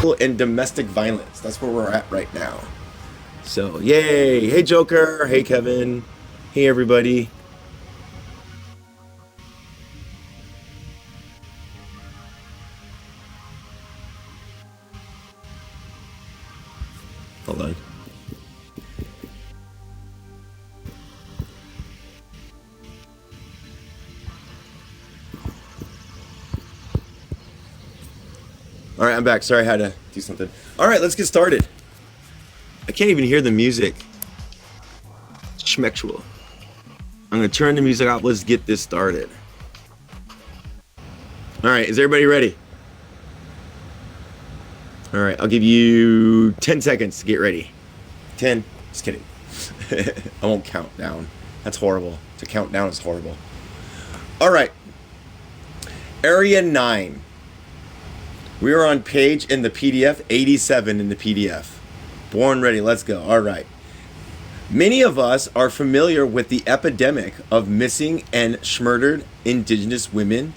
and domestic violence. That's where we're at right now. So, yay! Hey, Joker. Hey, Kevin. Hey, everybody. Hold on. All right, I'm back. Sorry, I had to do something. All right, let's get started. I can't even hear the music. Schmexual. I'm gonna turn the music off. Let's get this started. All right, is everybody ready? All right, I'll give you 10 seconds to get ready. 10. Just kidding. I won't count down. That's horrible. To count down is horrible. All right. Area 9. We are on page in the PDF 87 in the PDF. Born ready. Let's go. All right. Many of us are familiar with the epidemic of missing and schmurdered indigenous women,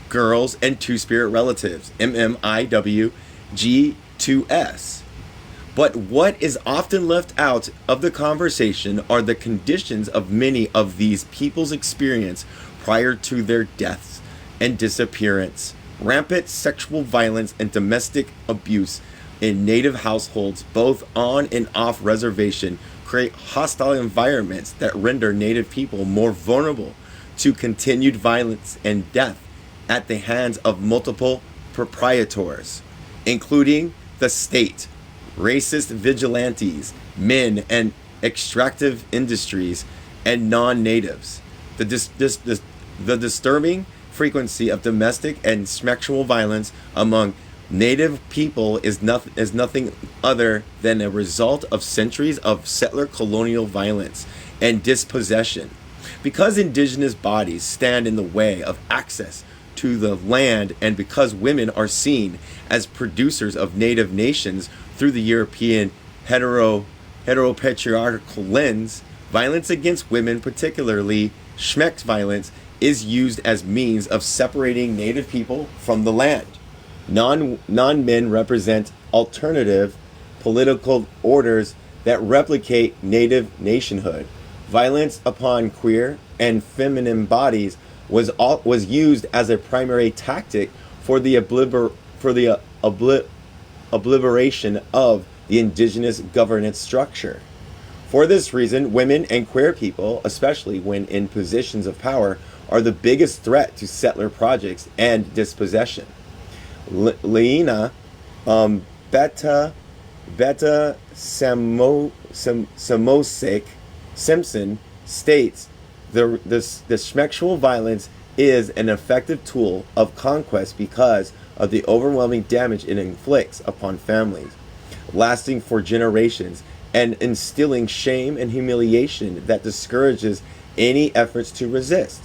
girls, and two-spirit relatives, MMIWG2S. But what is often left out of the conversation are the conditions of many of these people's experience prior to their deaths and disappearance. Rampant sexual violence and domestic abuse in native households, both on and off reservation, create hostile environments that render native people more vulnerable to continued violence and death at the hands of multiple proprietors, including the state, racist vigilantes, men and extractive industries, and non-natives. The disturbing frequency of domestic and sexual violence among native people is nothing other than a result of centuries of settler colonial violence and dispossession. Because indigenous bodies stand in the way of access to the land, and because women are seen as producers of native nations through the European heteropatriarchal lens, violence against women, particularly schmeck violence, is used as means of separating native people from the land. Non-men represent alternative political orders that replicate native nationhood. Violence upon queer and feminine bodies was used as a primary tactic for the obliteration of the indigenous governance structure. For this reason, women and queer people, especially when in positions of power, are the biggest threat to settler projects and dispossession. Leina Beta Samosik Simpson states the sexual violence is an effective tool of conquest because of the overwhelming damage it inflicts upon families, lasting for generations, and instilling shame and humiliation that discourages any efforts to resist.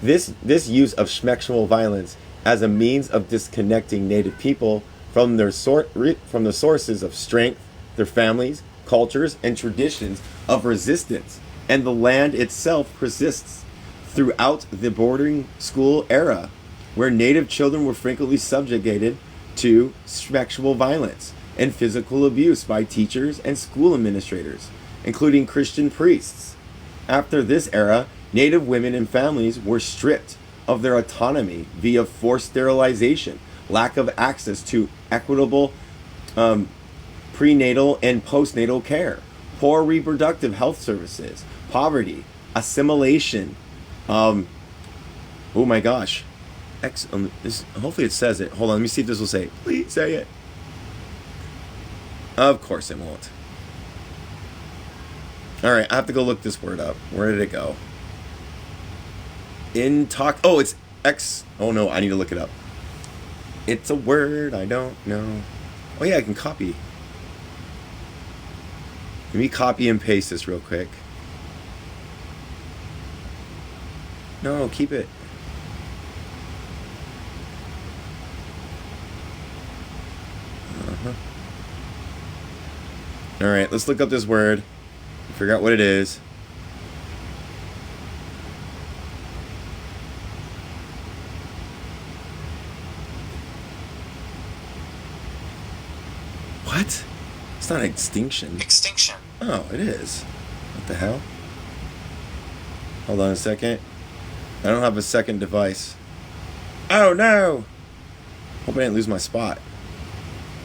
This use of sexual violence as a means of disconnecting native people from the sources of strength, their families, cultures, and traditions of resistance, and the land itself persists throughout the boarding school era, where native children were frequently subjugated to sexual violence and physical abuse by teachers and school administrators, including Christian priests. After this era, native women and families were stripped of their autonomy via forced sterilization, lack of access to equitable prenatal and postnatal care, poor reproductive health services, poverty, assimilation. Oh my gosh. Hopefully it says it. Hold on, let me see if this will say it. Please say it. Of course it won't. Alright, I have to go look this word up. Where did it go? Oh, it's X. Oh no, I need to look it up. It's a word I don't know. Oh yeah, I can copy. Let me copy and paste this real quick. No, keep it. Alright, let's look up this word. Figure out what it is. What? It's not extinction. Extinction. Oh, it is. What the hell? Hold on a second. I don't have a second device. Oh no! Hope I didn't lose my spot.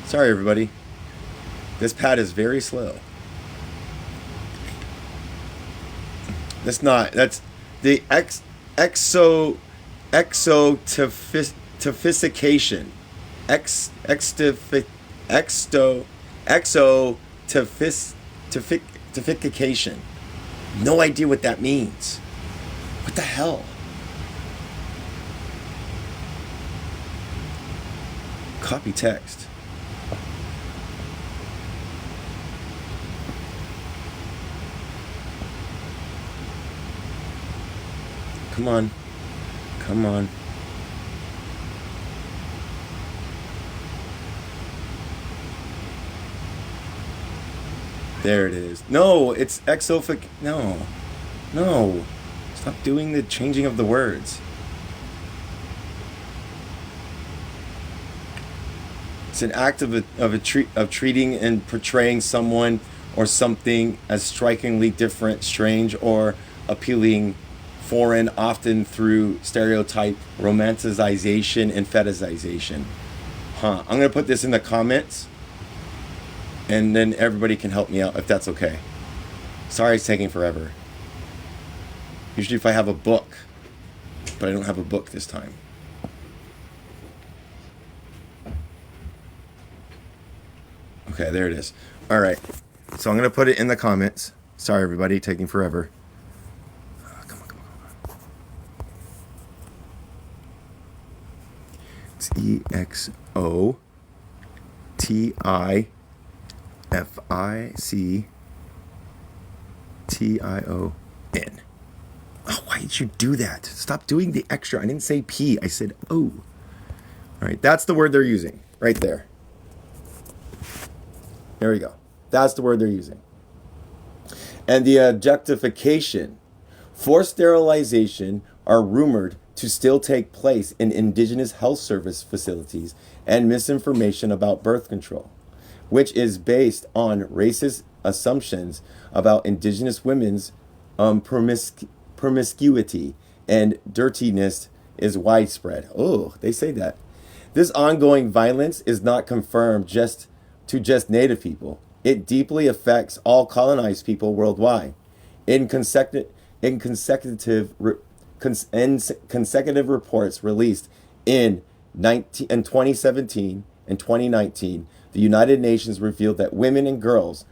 Sorry, everybody. This pad is very slow. That's the exotophication. Exotophication. No idea what that means. What the hell? Copy text. Come on. Come on. There it is. No, it's exophic. No. No. Stop doing the changing of the words. It's an act of treating and portraying someone or something as strikingly different, strange, or appealing, foreign, often through stereotype, romanticization, and fetishization. I'm going to put this in the comments, and then everybody can help me out if that's okay. Sorry it's taking forever. Usually if I have a book, but I don't have a book this time. Okay, there it is. All right. So I'm going to put it in the comments. Sorry, everybody, taking forever. Come on. It's EXOTIFICTION. Oh, why did you do that? Stop doing the extra. I didn't say P. I said O. All right, that's the word they're using right there. There we go. That's the word they're using. And the objectification, forced sterilization are rumored to still take place in Indigenous health service facilities, and misinformation about birth control, which is based on racist assumptions about Indigenous women's promiscuity and dirtiness is widespread. Oh, they say that. This ongoing violence is not confirmed just Native people. It deeply affects all colonized people worldwide. In consecutive reports released in 2017 and 2019, the United Nations revealed that women and girls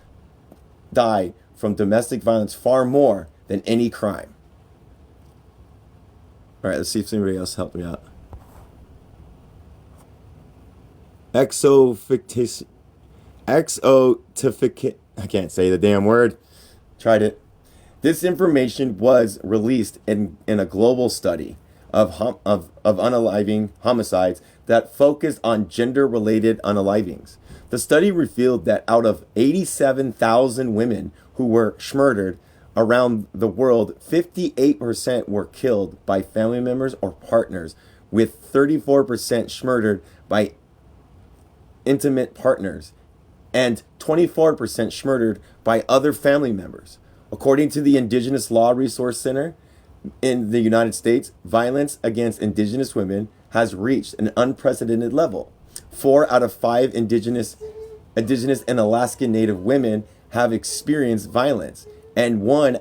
die from domestic violence far more than any crime. All right, let's see if anybody else helped me out. I can't say the damn word. Tried it. This information was released in a global study of unaliving homicides that focused on gender-related unalivings. The study revealed that out of 87,000 women who were murdered around the world, 58% were killed by family members or partners, with 34% murdered by intimate partners, and 24% murdered by other family members. According to the Indigenous Law Resource Center in the United States, violence against Indigenous women has reached an unprecedented level. 4 out of 5 Indigenous and Alaskan Native women have experienced violence, and 1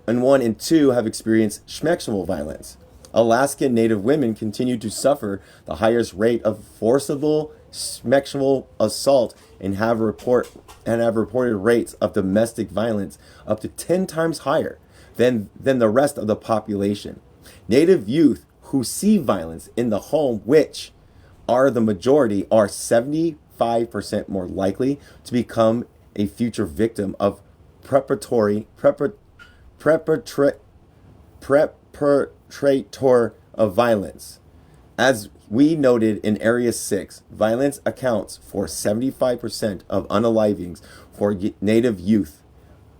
in 2 have experienced sexual violence. Alaskan Native women continue to suffer the highest rate of forcible sexual assault and have reported rates of domestic violence up to 10 times higher than the rest of the population. Native youth who see violence in the home, which are the majority, are 75% more likely to become a future victim of perpetrator of violence. As we noted in Area 6, violence accounts for 75% of unalivings for Native youth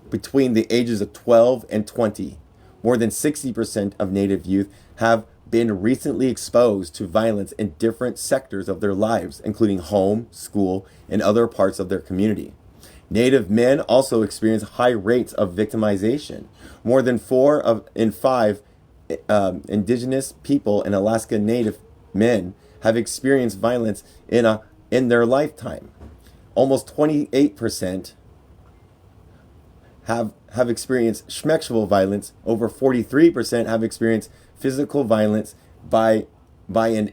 between the ages of 12 and 20. More than 60% of Native youth have been recently exposed to violence in different sectors of their lives, including home, school, and other parts of their community. Native men also experience high rates of victimization. More than 4 in 5 indigenous people in Alaska Native men have experienced violence in their lifetime. Almost 28% have experienced sexual violence. Over 43% have experienced physical violence by an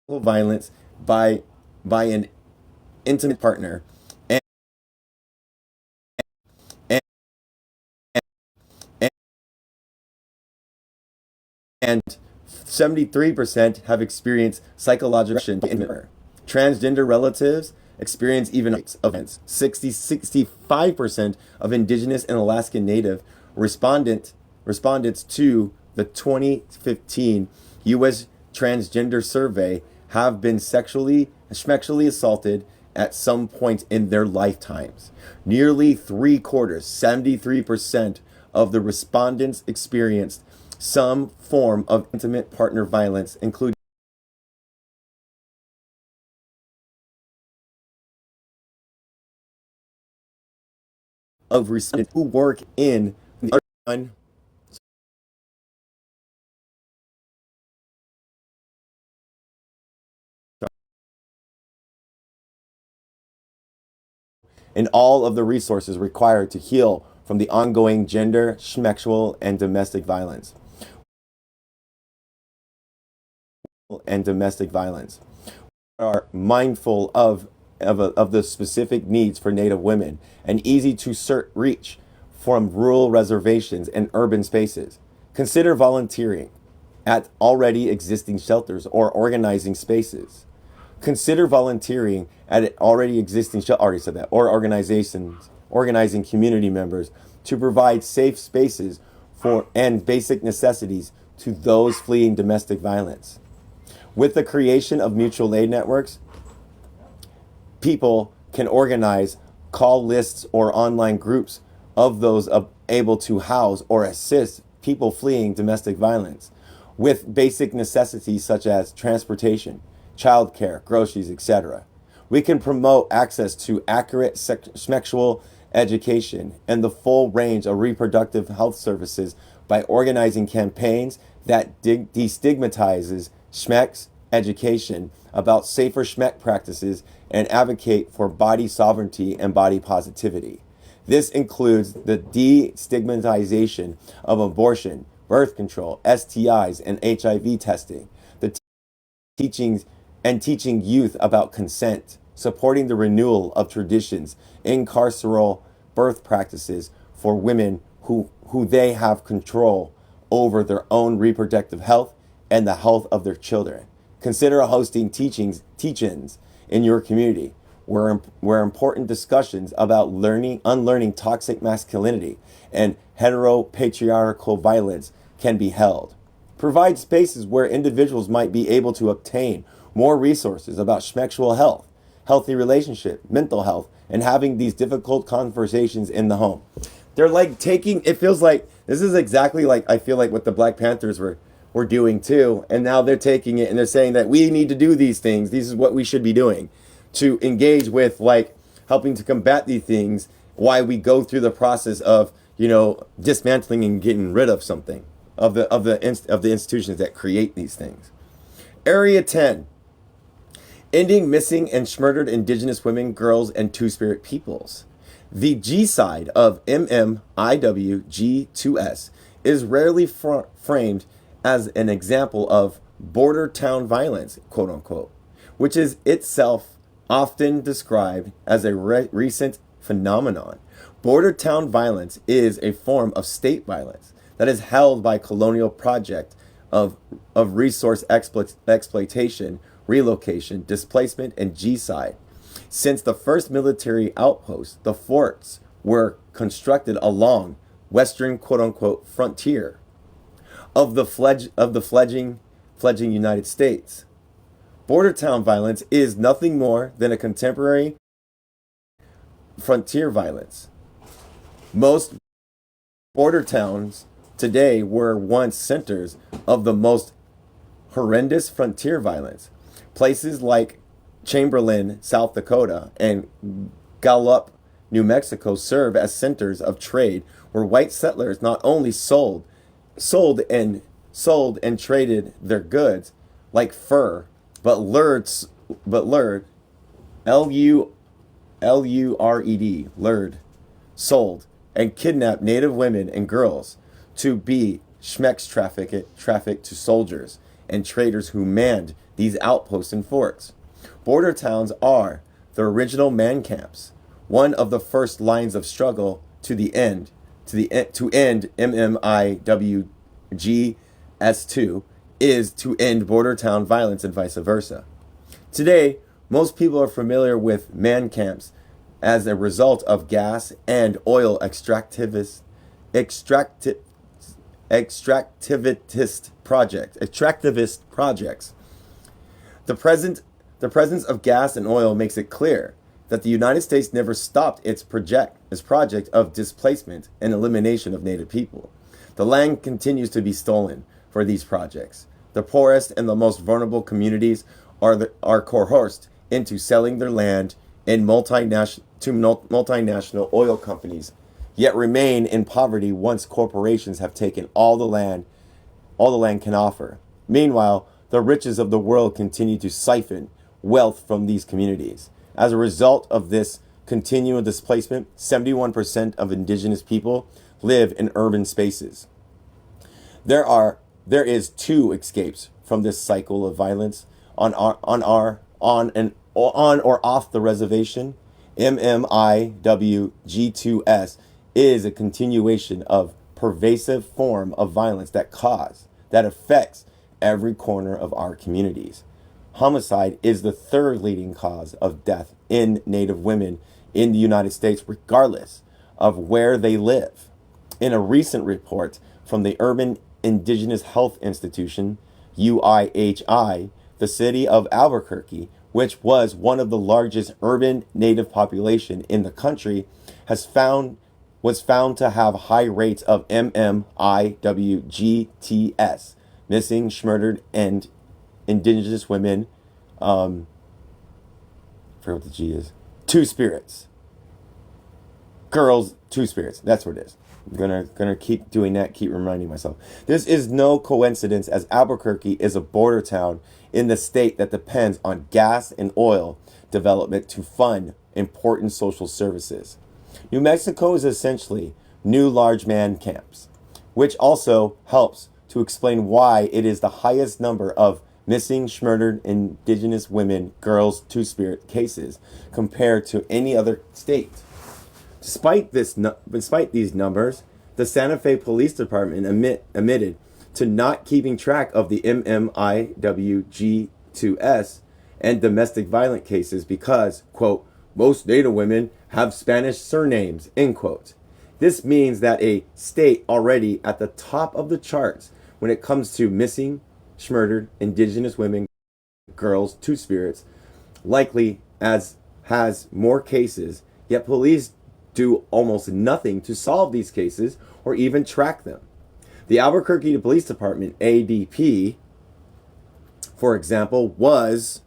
violence by an intimate partner, and and, and 73% have experienced psychological abuse. Transgender relatives experience even events. 65% of Indigenous and Alaskan Native respondents to the 2015 U.S. Transgender Survey have been sexually assaulted at some point in their lifetimes. Nearly three quarters, 73% of the respondents experienced some form of intimate partner violence, including of respondents who work in the and all of the resources required to heal from the ongoing gender, sexual, and domestic violence. Are mindful of the specific needs for Native women and easy to reach from rural reservations and urban spaces. Consider volunteering at already existing shelters or organizing spaces. Consider volunteering at already existing already said that, or organizing community members to provide safe spaces for and basic necessities to those fleeing domestic violence. With the creation of mutual aid networks, people can organize call lists or online groups of those able to house or assist people fleeing domestic violence with basic necessities such as transportation, childcare, groceries, etc. We can promote access to accurate sexual education and the full range of reproductive health services by organizing campaigns that destigmatizes schmex education about safer schmeck practices and advocate for body sovereignty and body positivity. This includes the destigmatization of abortion, birth control, STIs, and HIV testing, the teaching youth about consent, supporting the renewal of traditions in carceral birth practices for women who they have control over their own reproductive health and the health of their children. Consider hosting teach-ins in your community where important discussions about unlearning toxic masculinity and heteropatriarchal violence can be held. Provide spaces where individuals might be able to obtain more resources about sexual health, healthy relationship, mental health, and having these difficult conversations in the home. They're like it feels like this is exactly like I feel like what the Black Panthers were doing too, and now they're taking it and they're saying that we need to do these things. This is what we should be doing to engage with like helping to combat these things. Why we go through the process of dismantling and getting rid of something of the institutions that create these things. Area 10. Ending missing and murdered Indigenous women, girls, and Two-Spirit peoples. The G side of MMIWG2S is rarely framed as an example of border town violence, quote unquote, which is itself often described as a recent phenomenon. Border town violence is a form of state violence that is held by colonial project of resource exploitation, relocation, displacement, and G-side. Since the first military outposts, the forts were constructed along western quote-unquote frontier of the fledgling United States. Border town violence is nothing more than a contemporary frontier violence. Most border towns today were once centers of the most horrendous frontier violence. Places like Chamberlain, South Dakota, and Gallup, New Mexico serve as centers of trade where white settlers not only sold and traded their goods like fur, but lured lured sold and kidnapped Native women and girls to be schmecks trafficked to soldiers and traders who manned these outposts and forts. Border towns are the original man camps, one of the first lines of struggle to end MMIWGS2 is to end border town violence and vice versa. Today, most people are familiar with man camps as a result of gas and oil extractivist projects. The presence of gas and oil makes it clear that the United States never stopped its project of displacement and elimination of Native people. The land continues to be stolen for these projects. The poorest and the most vulnerable communities are coerced into selling their land in multinational oil companies, yet remain in poverty once corporations have taken all the land can offer. Meanwhile, the riches of the world continue to siphon wealth from these communities. As a result of this continual displacement, 71% of indigenous people live in urban spaces. There is two escapes from this cycle of violence on or off the reservation. MMIWG2S is a continuation of pervasive form of violence that affects every corner of our communities. Homicide is the third leading cause of death in Native women in the United States, regardless of where they live. In a recent report from the Urban Indigenous Health Institution, UIHI, the city of Albuquerque, which was one of the largest urban Native population in the country, was found to have high rates of MMIWGTS, missing, murdered, and indigenous women, I forget what the G is, two spirits. Girls, two spirits. That's what it is. I'm gonna keep doing that, keep reminding myself. This is no coincidence, as Albuquerque is a border town in the state that depends on gas and oil development to fund important social services. New Mexico is essentially new large man camps, which also helps to explain why it is the highest number of missing, murdered indigenous women, girls, two-spirit cases compared to any other state. Despite these numbers, the Santa Fe Police Department admitted to not keeping track of the MMIWG2S and domestic violence cases because, quote, most Native women have Spanish surnames, end quote. This means that a state already at the top of the charts when it comes to missing, murdered indigenous women, girls, two spirits, likely has more cases, yet police do almost nothing to solve these cases or even track them. The Albuquerque Police Department, ADP, for example, was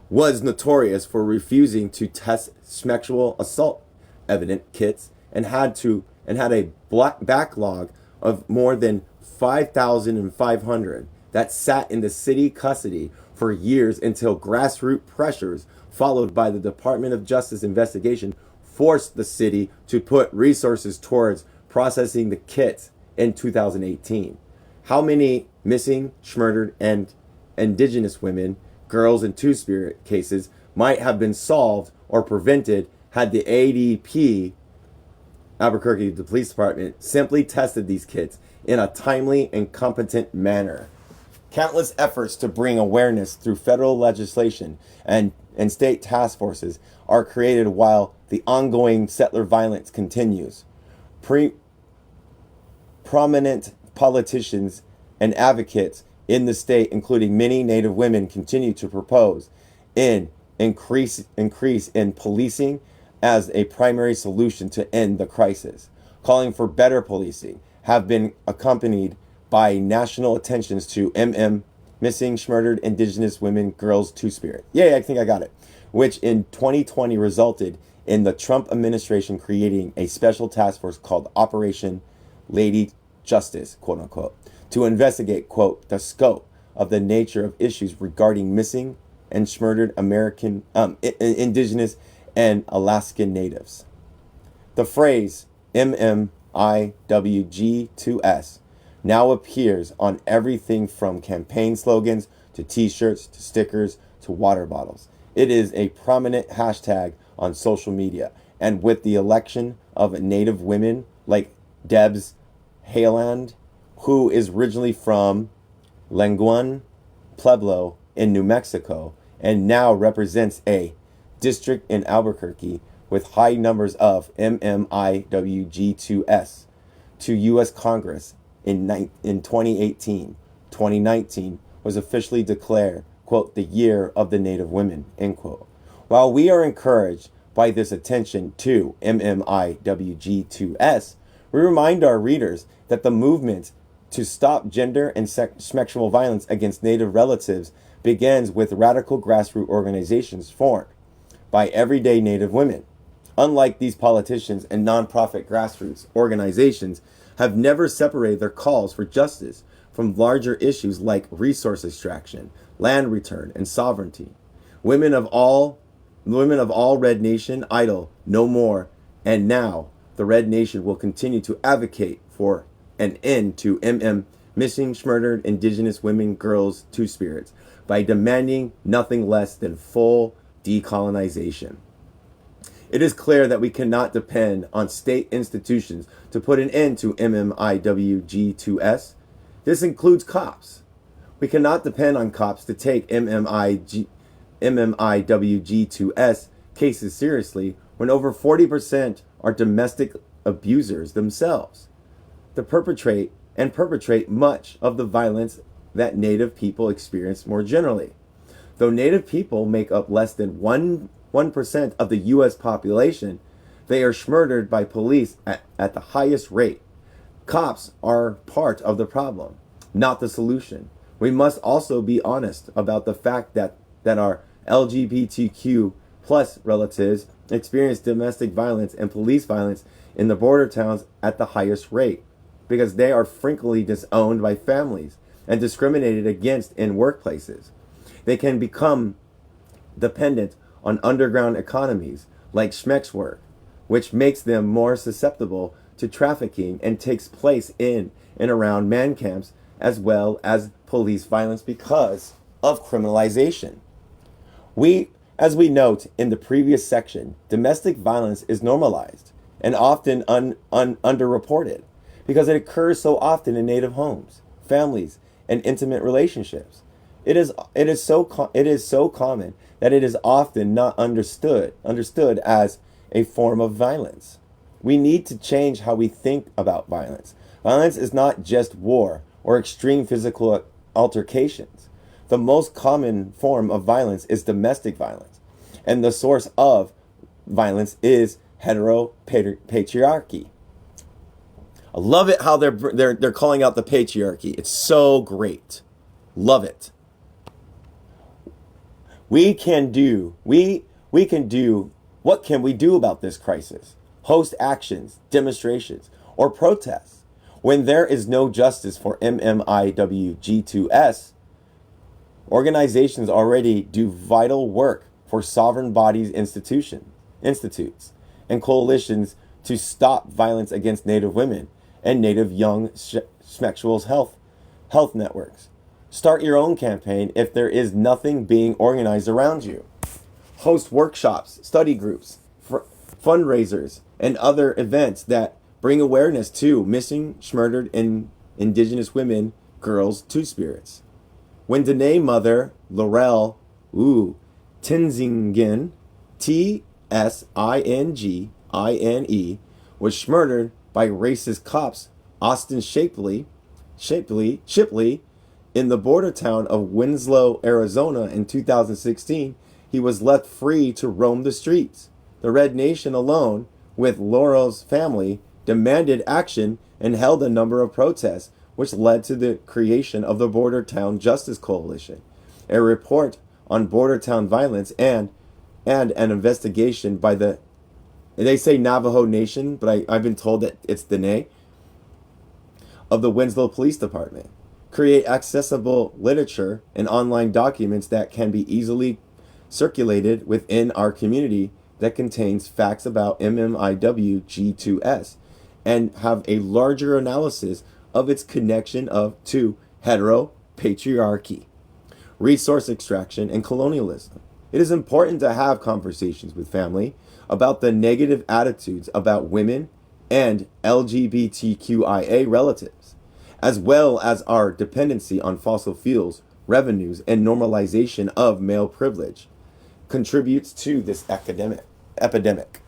notorious for refusing to test sexual assault evidence kits and had a backlog of more than 5,500 that sat in the city custody for years until grassroots pressures followed by the Department of Justice investigation forced the city to put resources towards processing the kits in 2018. How many missing, murdered, and indigenous women, girls, and two-spirit cases might have been solved or prevented had the ADP, Albuquerque the Police Department, simply tested these kits in a timely and competent manner? Countless efforts to bring awareness through federal legislation and state task forces are created while the ongoing settler violence continues. Prominent politicians and advocates in the state, including many Native women, continue to propose an increase in policing as a primary solution to end the crisis, calling for better policing, have been accompanied by national attentions to missing, murdered Indigenous women, girls, Two-Spirit. Yeah, I think I got it. Which in 2020 resulted in the Trump administration creating a special task force called Operation Lady Justice, quote unquote, to investigate, quote, the scope of the nature of issues regarding missing and murdered American, Indigenous and Alaskan natives. The phrase MMIWG2S now appears on everything from campaign slogans to t-shirts to stickers to water bottles. It is a prominent hashtag on social media, and with the election of Native women like Debs Haaland, who is originally from Lenguan Pueblo in New Mexico and now represents a district in Albuquerque with high numbers of MMIWG2S to U.S. Congress in 2018. 2019 was officially declared, quote, the year of the Native women, end quote. While we are encouraged by this attention to MMIWG2S, we remind our readers that the movement to stop gender and sexual violence against Native relatives begins with radical grassroots organizations formed by everyday Native women. Unlike these politicians and nonprofit grassroots organizations have never separated their calls for justice from larger issues like resource extraction, land return, and sovereignty. Women of all Red Nation idle no more, and now the Red Nation will continue to advocate for an end to missing, murdered Indigenous women, girls, Two-Spirits by demanding nothing less than full decolonization. It is clear that we cannot depend on state institutions to put an end to MMIWG2S. This includes cops. We cannot depend on cops to take MMIWG2S cases seriously when over 40% are domestic abusers themselves. To perpetrate much of the violence that Native people experience more generally. Though Native people make up less than 1% of the U.S. population, they are murdered by police at the highest rate. Cops are part of the problem, not the solution. We must also be honest about the fact that our LGBTQ plus relatives experience domestic violence and police violence in the border towns at the highest rate, because they are frequently disowned by families and discriminated against in workplaces. They can become dependent on underground economies like schmex work, which makes them more susceptible to trafficking and takes place in and around man camps, as well as police violence because of criminalization. As we note in the previous section, domestic violence is normalized and often underreported because it occurs so often in Native homes, families, and intimate relationships. It is so common that it is often not understood as a form of violence. We need to change how we think about violence. Violence is not just war or extreme physical altercations. The most common form of violence is domestic violence, and the source of violence is heteropatriarchy. I love it how they're calling out the patriarchy. It's so great. Love it. What can we do about this crisis? Host actions, demonstrations, or protests. When there is no justice for MMIWG2S, organizations already do vital work for sovereign bodies, institutes, and coalitions to stop violence against Native women and Native young sexual health networks. Start your own campaign if there is nothing being organized around you. Host workshops, study groups, fundraisers, and other events that bring awareness to missing, murdered, and Indigenous women, girls, Two-Spirits. When Dene mother Laurel Tsinghene, Tsingine, was murdered by racist cops Austin Shipley in the border town of Winslow, Arizona in 2016, he was left free to roam the streets. the Red Nation alone, with Laurel's family, demanded action and held a number of protests, which led to the creation of the Border Town Justice Coalition, a report on border town violence, and an investigation by they say Navajo Nation, but I've been told that it's Dene, of the Winslow Police Department. Create accessible literature and online documents that can be easily circulated within our community that contains facts about MMIW G2S and have a larger analysis of its connection to heteropatriarchy, resource extraction, and colonialism. It is important to have conversations with family about the negative attitudes about women and LGBTQIA relatives, as well as our dependency on fossil fuels, revenues, and normalization of male privilege contributes to this epidemic.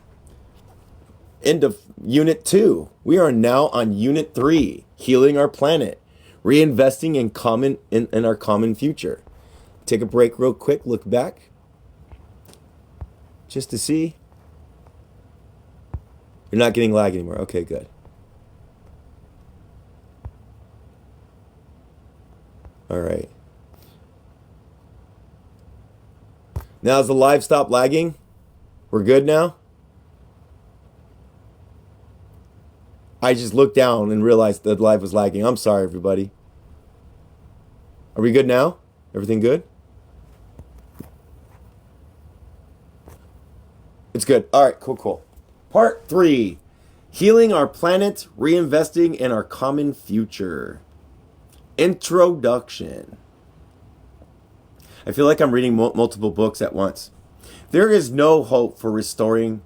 End of Unit 2. We are now on Unit 3, Healing Our Planet, Reinvesting in our common future. Take a break real quick, look back, just to see. You're not getting lag anymore. Okay, good. All right. Now, has the live stopped lagging? We're good now? I just looked down and realized the live was lagging. I'm sorry, everybody. Are we good now? Everything good? It's good. All right, cool. Part 3, Healing Our Planet, Reinvesting in Our Common Future. Introduction. I feel like I'm reading multiple books at once. There is no hope for restoring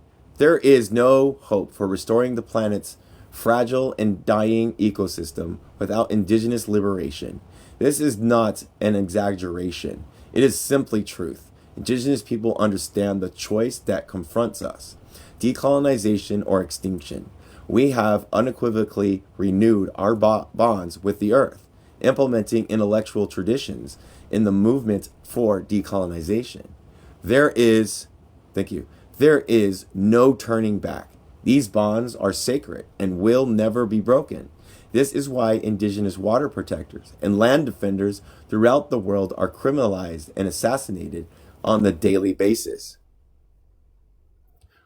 the planet's fragile and dying ecosystem without indigenous liberation. This is not an exaggeration. It is simply truth. Indigenous people understand the choice that confronts us: decolonization or extinction. We have unequivocally renewed our bonds with the earth, implementing intellectual traditions in the movement for decolonization. There is no turning back. These bonds are sacred and will never be broken. This is why indigenous water protectors and land defenders throughout the world are criminalized and assassinated on the daily basis.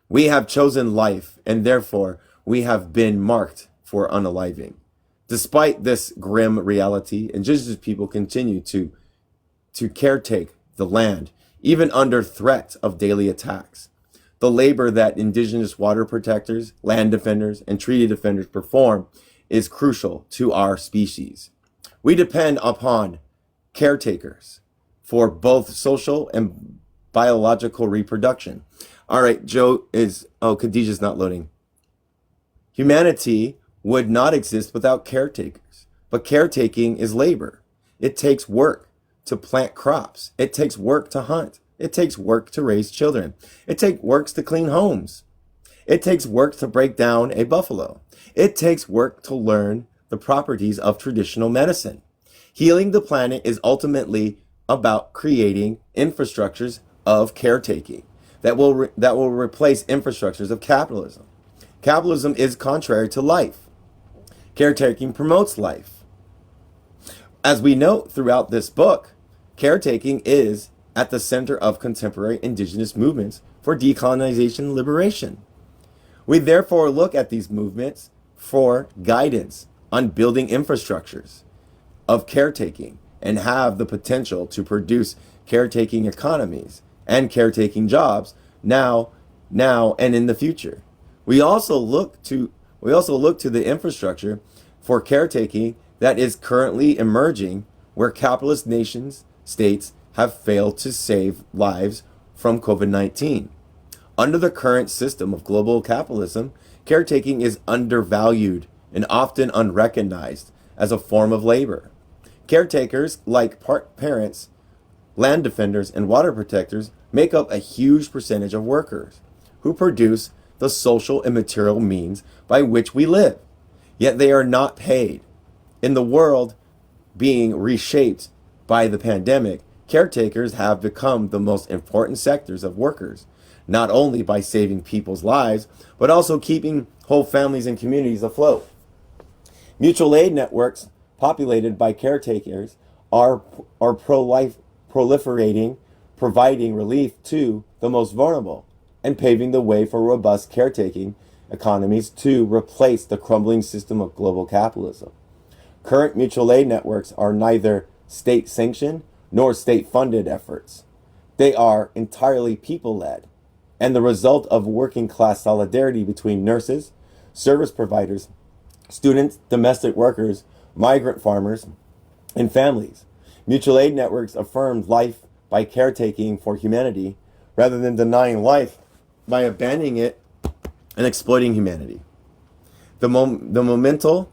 We have chosen life, and therefore we have been marked for unaliving. Despite this grim reality, indigenous people continue to caretake the land, even under threat of daily attacks. The labor that indigenous water protectors, land defenders, and treaty defenders perform is crucial to our species. We depend upon caretakers for both social and biological reproduction. All right, Khadijah's not loading. Humanity would not exist without caretakers, but caretaking is labor. It takes work to plant crops. It takes work to hunt. It takes work to raise children. It takes work to clean homes. It takes work to break down a buffalo. It takes work to learn the properties of traditional medicine. Healing the planet is ultimately about creating infrastructures of caretaking that will replace infrastructures of capitalism. Capitalism is contrary to life. Caretaking promotes life. As we note throughout this book, caretaking is at the center of contemporary indigenous movements for decolonization and liberation. We therefore look at these movements for guidance on building infrastructures of caretaking and have the potential to produce caretaking economies and caretaking jobs now and in the future. We also look to the infrastructure for caretaking that is currently emerging, where capitalist states have failed to save lives from COVID-19. Under the current system of global capitalism, caretaking is undervalued and often unrecognized as a form of labor. Caretakers, like parents, land defenders, and water protectors, make up a huge percentage of workers who produce the social and material means by which we live. Yet they are not paid. In the world being reshaped by the pandemic, caretakers have become the most important sectors of workers, not only by saving people's lives, but also keeping whole families and communities afloat. Mutual aid networks populated by caretakers are pro-life proliferating, providing relief to the most vulnerable and paving the way for robust caretaking economies to replace the crumbling system of global capitalism. Current mutual aid networks are neither state-sanctioned nor state-funded efforts. They are entirely people-led and the result of working-class solidarity between nurses, service providers, students, domestic workers, migrant farmers, and families. Mutual aid networks affirmed life by caretaking for humanity rather than denying life by abandoning it and exploiting humanity. The monumental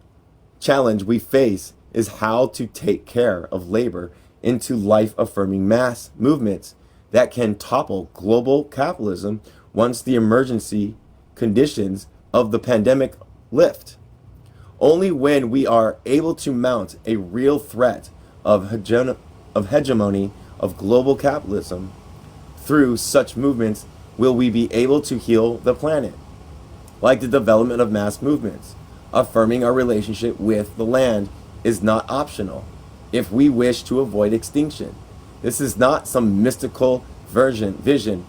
challenge we face is how to take care of labor into life-affirming mass movements that can topple global capitalism once the emergency conditions of the pandemic lift. Only when we are able to mount a real threat of hegemony of global capitalism through such movements will we be able to heal the planet. Like the development of mass movements, affirming our relationship with the land is not optional if we wish to avoid extinction. This is not some mystical vision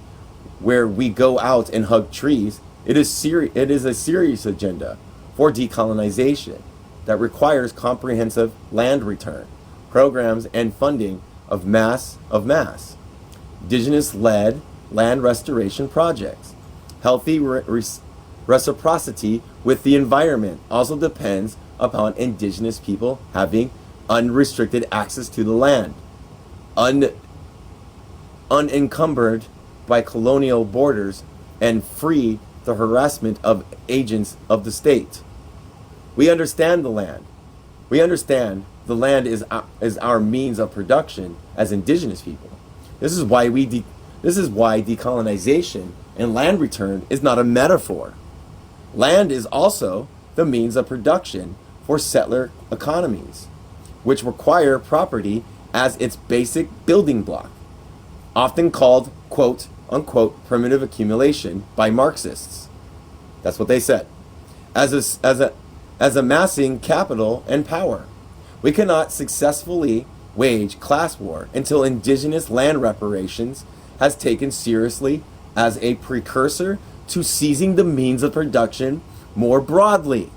where we go out and hug trees. It is a serious agenda for decolonization that requires comprehensive land return programs and funding of mass indigenous-led land restoration projects. Healthy reciprocity with the environment also depends upon indigenous people having unrestricted access to the land, unencumbered by colonial borders, and free the harassment of agents of the state. We understand the land. We understand the land is our means of production as indigenous people. This is why decolonization and land return is not a metaphor. Land is also the means of production for settler economies, which require property as its basic building block, often called quote unquote primitive accumulation by Marxists. That's what they said. As amassing capital and power. We cannot successfully wage class war until indigenous land reparations has taken seriously as a precursor to seizing the means of production more broadly.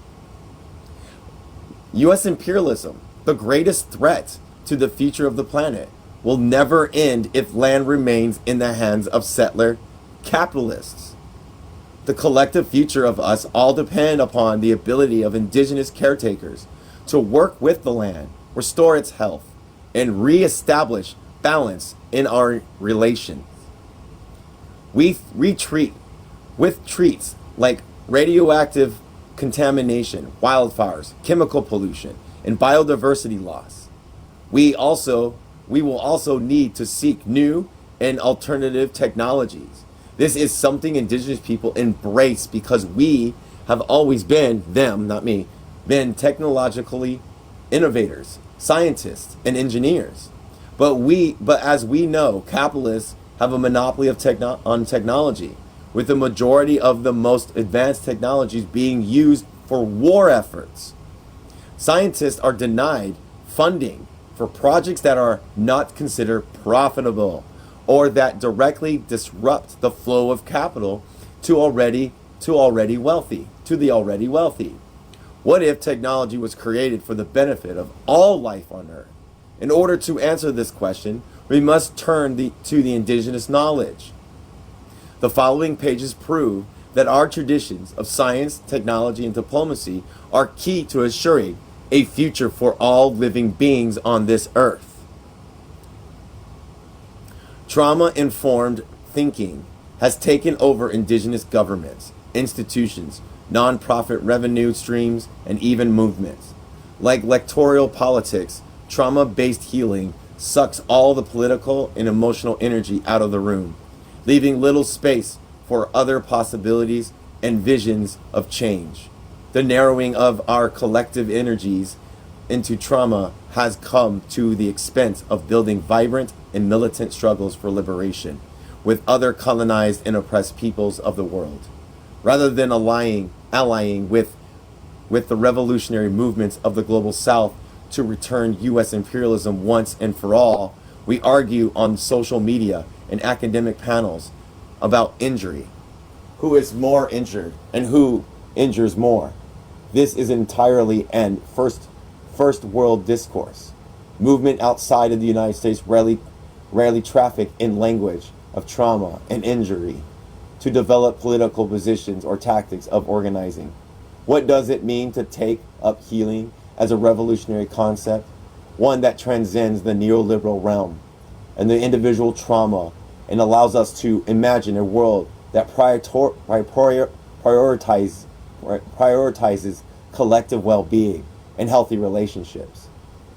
U.S. imperialism, the greatest threat to the future of the planet, will never end if land remains in the hands of settler capitalists. The collective future of us all depend upon the ability of indigenous caretakers to work with the land, restore its health, and reestablish balance in our relations. We retreat with treats like radioactive contamination, wildfires, chemical pollution, and biodiversity loss. We will also need to seek new and alternative technologies. This is something indigenous people embrace because we have always been, them, not me, been technologically innovators, scientists, and engineers. But as we know, capitalists have a monopoly on technology, with the majority of the most advanced technologies being used for war efforts. Scientists are denied funding for projects that are not considered profitable or that directly disrupt the flow of capital to the already wealthy. What if technology was created for the benefit of all life on Earth? In order to answer this question, we must turn to the indigenous knowledge. The following pages prove that our traditions of science, technology, and diplomacy are key to assuring a future for all living beings on this earth. Trauma-informed thinking has taken over indigenous governments, institutions, nonprofit revenue streams, and even movements. Like electoral politics, trauma-based healing sucks all the political and emotional energy out of the room, leaving little space for other possibilities and visions of change. The narrowing of our collective energies into trauma has come to the expense of building vibrant and militant struggles for liberation. with other colonized and oppressed peoples of the world. Rather than allying with the revolutionary movements of the global south to return U.S. imperialism once and for all, we argue on social media and academic panels about injury. Who is more injured and who injures more? This is entirely an first world discourse. Movement outside of the United States rarely traffic in language of trauma and injury to develop political positions or tactics of organizing. What does it mean to take up healing as a revolutionary concept? One that transcends the neoliberal realm and the individual trauma and allows us to imagine a world that prioritizes collective well-being and healthy relationships.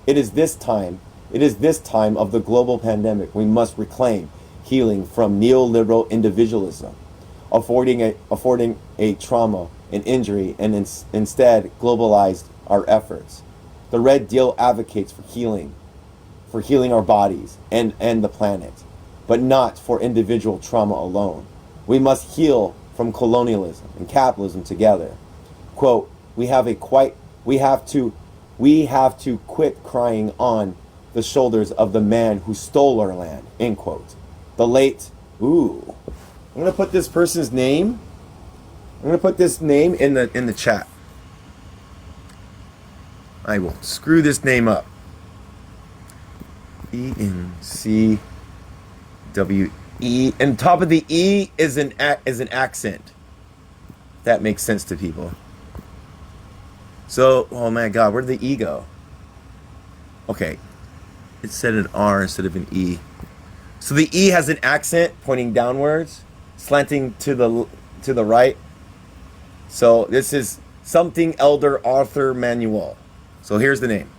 It is this time of the global pandemic we must reclaim healing from neoliberal individualism, affording a trauma and injury, and instead globalize our efforts. The Red Deal advocates for healing our bodies and the planet, but not for individual trauma alone. We must heal from colonialism and capitalism together. Quote, we have to quit crying on the shoulders of the man who stole our land, end quote. The late, I'm gonna put this person's name. I'm gonna put this name in the chat. I will screw this name up. ENCWE, and top of the E is an accent. That makes sense to people. So, oh my God, where did the E go? Okay, it said an R instead of an E. So the E has an accent pointing downwards, slanting to the right. So this is something Elder Arthur Manuel. So here's the name,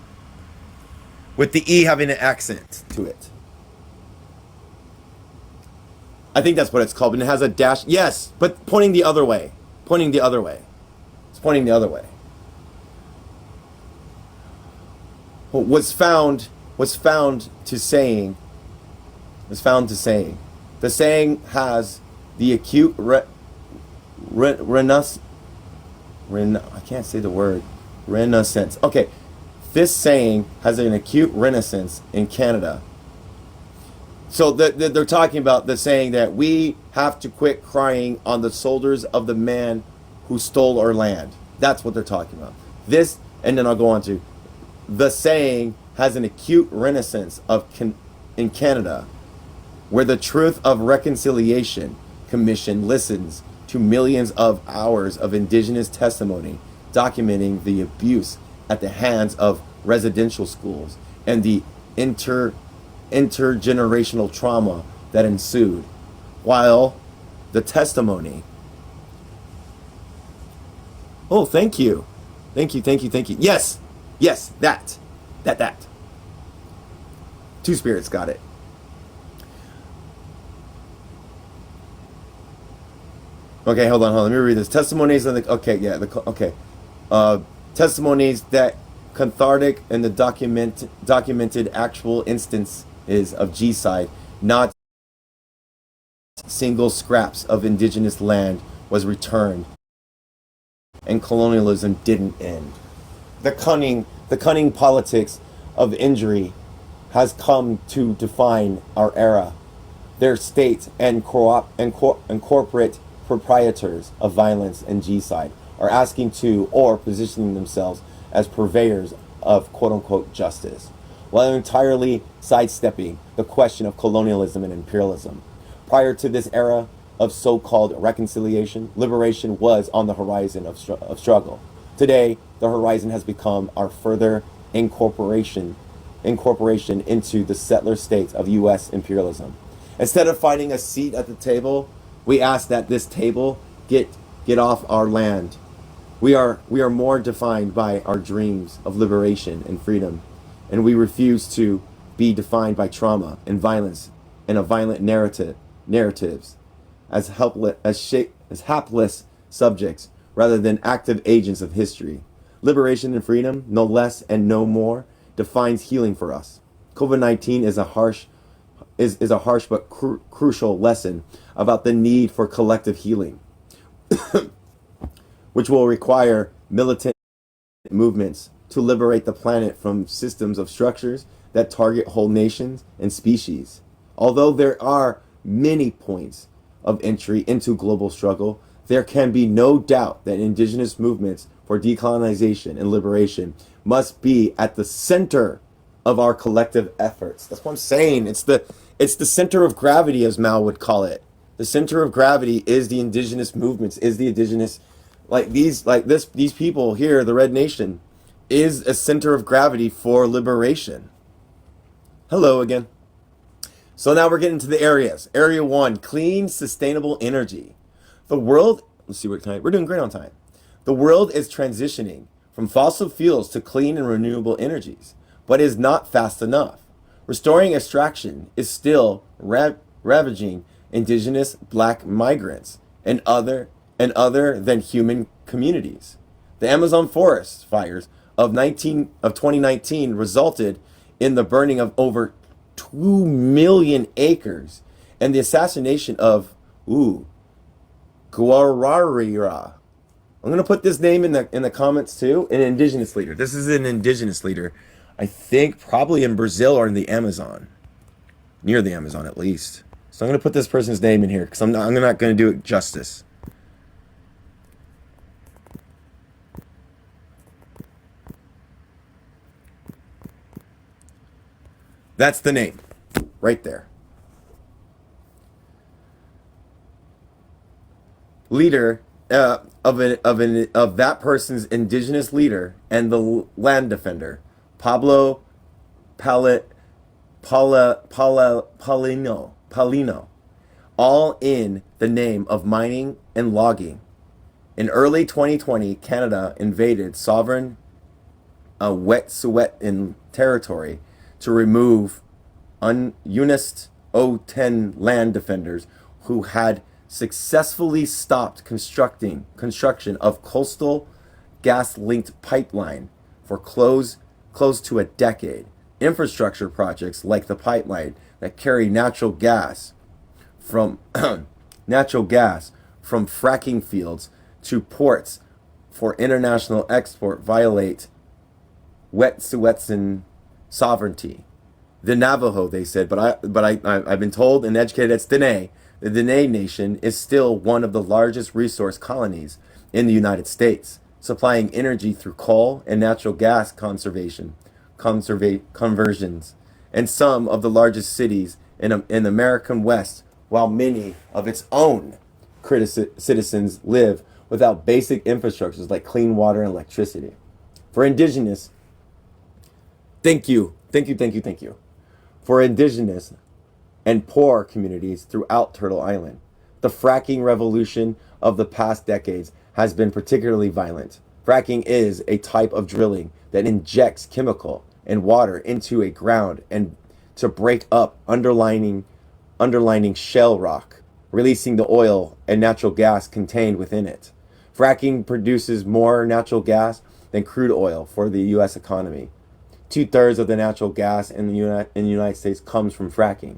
with the E having an accent to it. I think that's what it's called, and it has a dash. Yes, but pointing the other way. Pointing the other way. It's pointing the other way. Was found to saying. The saying has the acute I can't say the word. Renaissance. Okay, this saying has an acute renaissance in Canada. So they're talking about the saying that we have to quit crying on the shoulders of the man who stole our land. That's what they're talking about. This, and then I'll go on to, the saying has an acute renaissance in Canada, where the Truth of Reconciliation Commission listens to millions of hours of Indigenous testimony documenting the abuse at the hands of residential schools and the intergenerational trauma that ensued. While the testimony... Oh, thank you. Thank you. Yes, that. Two Spirits got it. Okay, hold on. Let me read this. Testimonies of the... Okay, yeah, testimonies that cathartic and the documented actual instances of G-side, not single scraps of indigenous land was returned, and colonialism didn't end. The cunning politics of injury has come to define our era. Their state and corporate proprietors of violence and G-side are asking to or positioning themselves as purveyors of quote-unquote justice, while entirely sidestepping the question of colonialism and imperialism. Prior to this era of so-called reconciliation, liberation was on the horizon of struggle. Today, the horizon has become our further incorporation into the settler states of U.S. imperialism. Instead of finding a seat at the table, we ask that this table get off our land. We are more defined by our dreams of liberation and freedom, and we refuse to be defined by trauma and violence and a violent narratives as hapless subjects rather than active agents of history. Liberation and freedom, no less and no more, defines healing for us. COVID-19 is a harsh is a harsh but crucial lesson about the need for collective healing, which will require militant movements to liberate the planet from systems of structures that target whole nations and species. Although there are many points of entry into global struggle, there can be no doubt that indigenous movements for decolonization and liberation must be at the center of our collective efforts. That's what I'm saying. It's the center of gravity, as Mao would call it. The center of gravity is the indigenous movements, is the indigenous, these people here, the Red Nation, is a center of gravity for liberation. Hello again. So now we're getting to the areas. Area 1, clean, sustainable energy. The world, let's see what time, we're doing great on time. The world is transitioning from fossil fuels to clean and renewable energies, but is not fast enough. Restoring extraction is still ravaging indigenous black migrants and other than human communities. The Amazon forest fires of 2019 resulted in the burning of over 2 million acres and the assassination of Guararira. I'm going to put this name in the comments too. An indigenous leader. This is an indigenous leader. I think probably in Brazil or in the Amazon. Near the Amazon at least. So I'm going to put this person's name in here because I'm not going to do it justice. That's the name, right there. Leader of that person's indigenous leader and the land defender, Pablo Paulino, all in the name of mining and logging. In early 2020, Canada invaded sovereign Wet'suwet'en territory to remove UNIST 010 land defenders who had successfully stopped construction of coastal gas-linked pipeline for close to a decade. Infrastructure projects like the pipeline that carry natural gas from fracking fields to ports for international export violate Wet'suwet'en sovereignty. The Navajo, they said, but I've been told and educated it's Dene. The Dene Nation is still one of the largest resource colonies in the United States, supplying energy through coal and natural gas conversions, and some of the largest cities in the American West, while many of its own citizens live without basic infrastructures like clean water and electricity. For indigenous, thank you. For indigenous and poor communities throughout Turtle Island, the fracking revolution of the past decades has been particularly violent. Fracking is a type of drilling that injects chemical and water into a ground and to break up underlining shale rock, releasing the oil and natural gas contained within it. Fracking produces more natural gas than crude oil for the U.S. economy. 2/3 of the natural gas in the United States comes from fracking,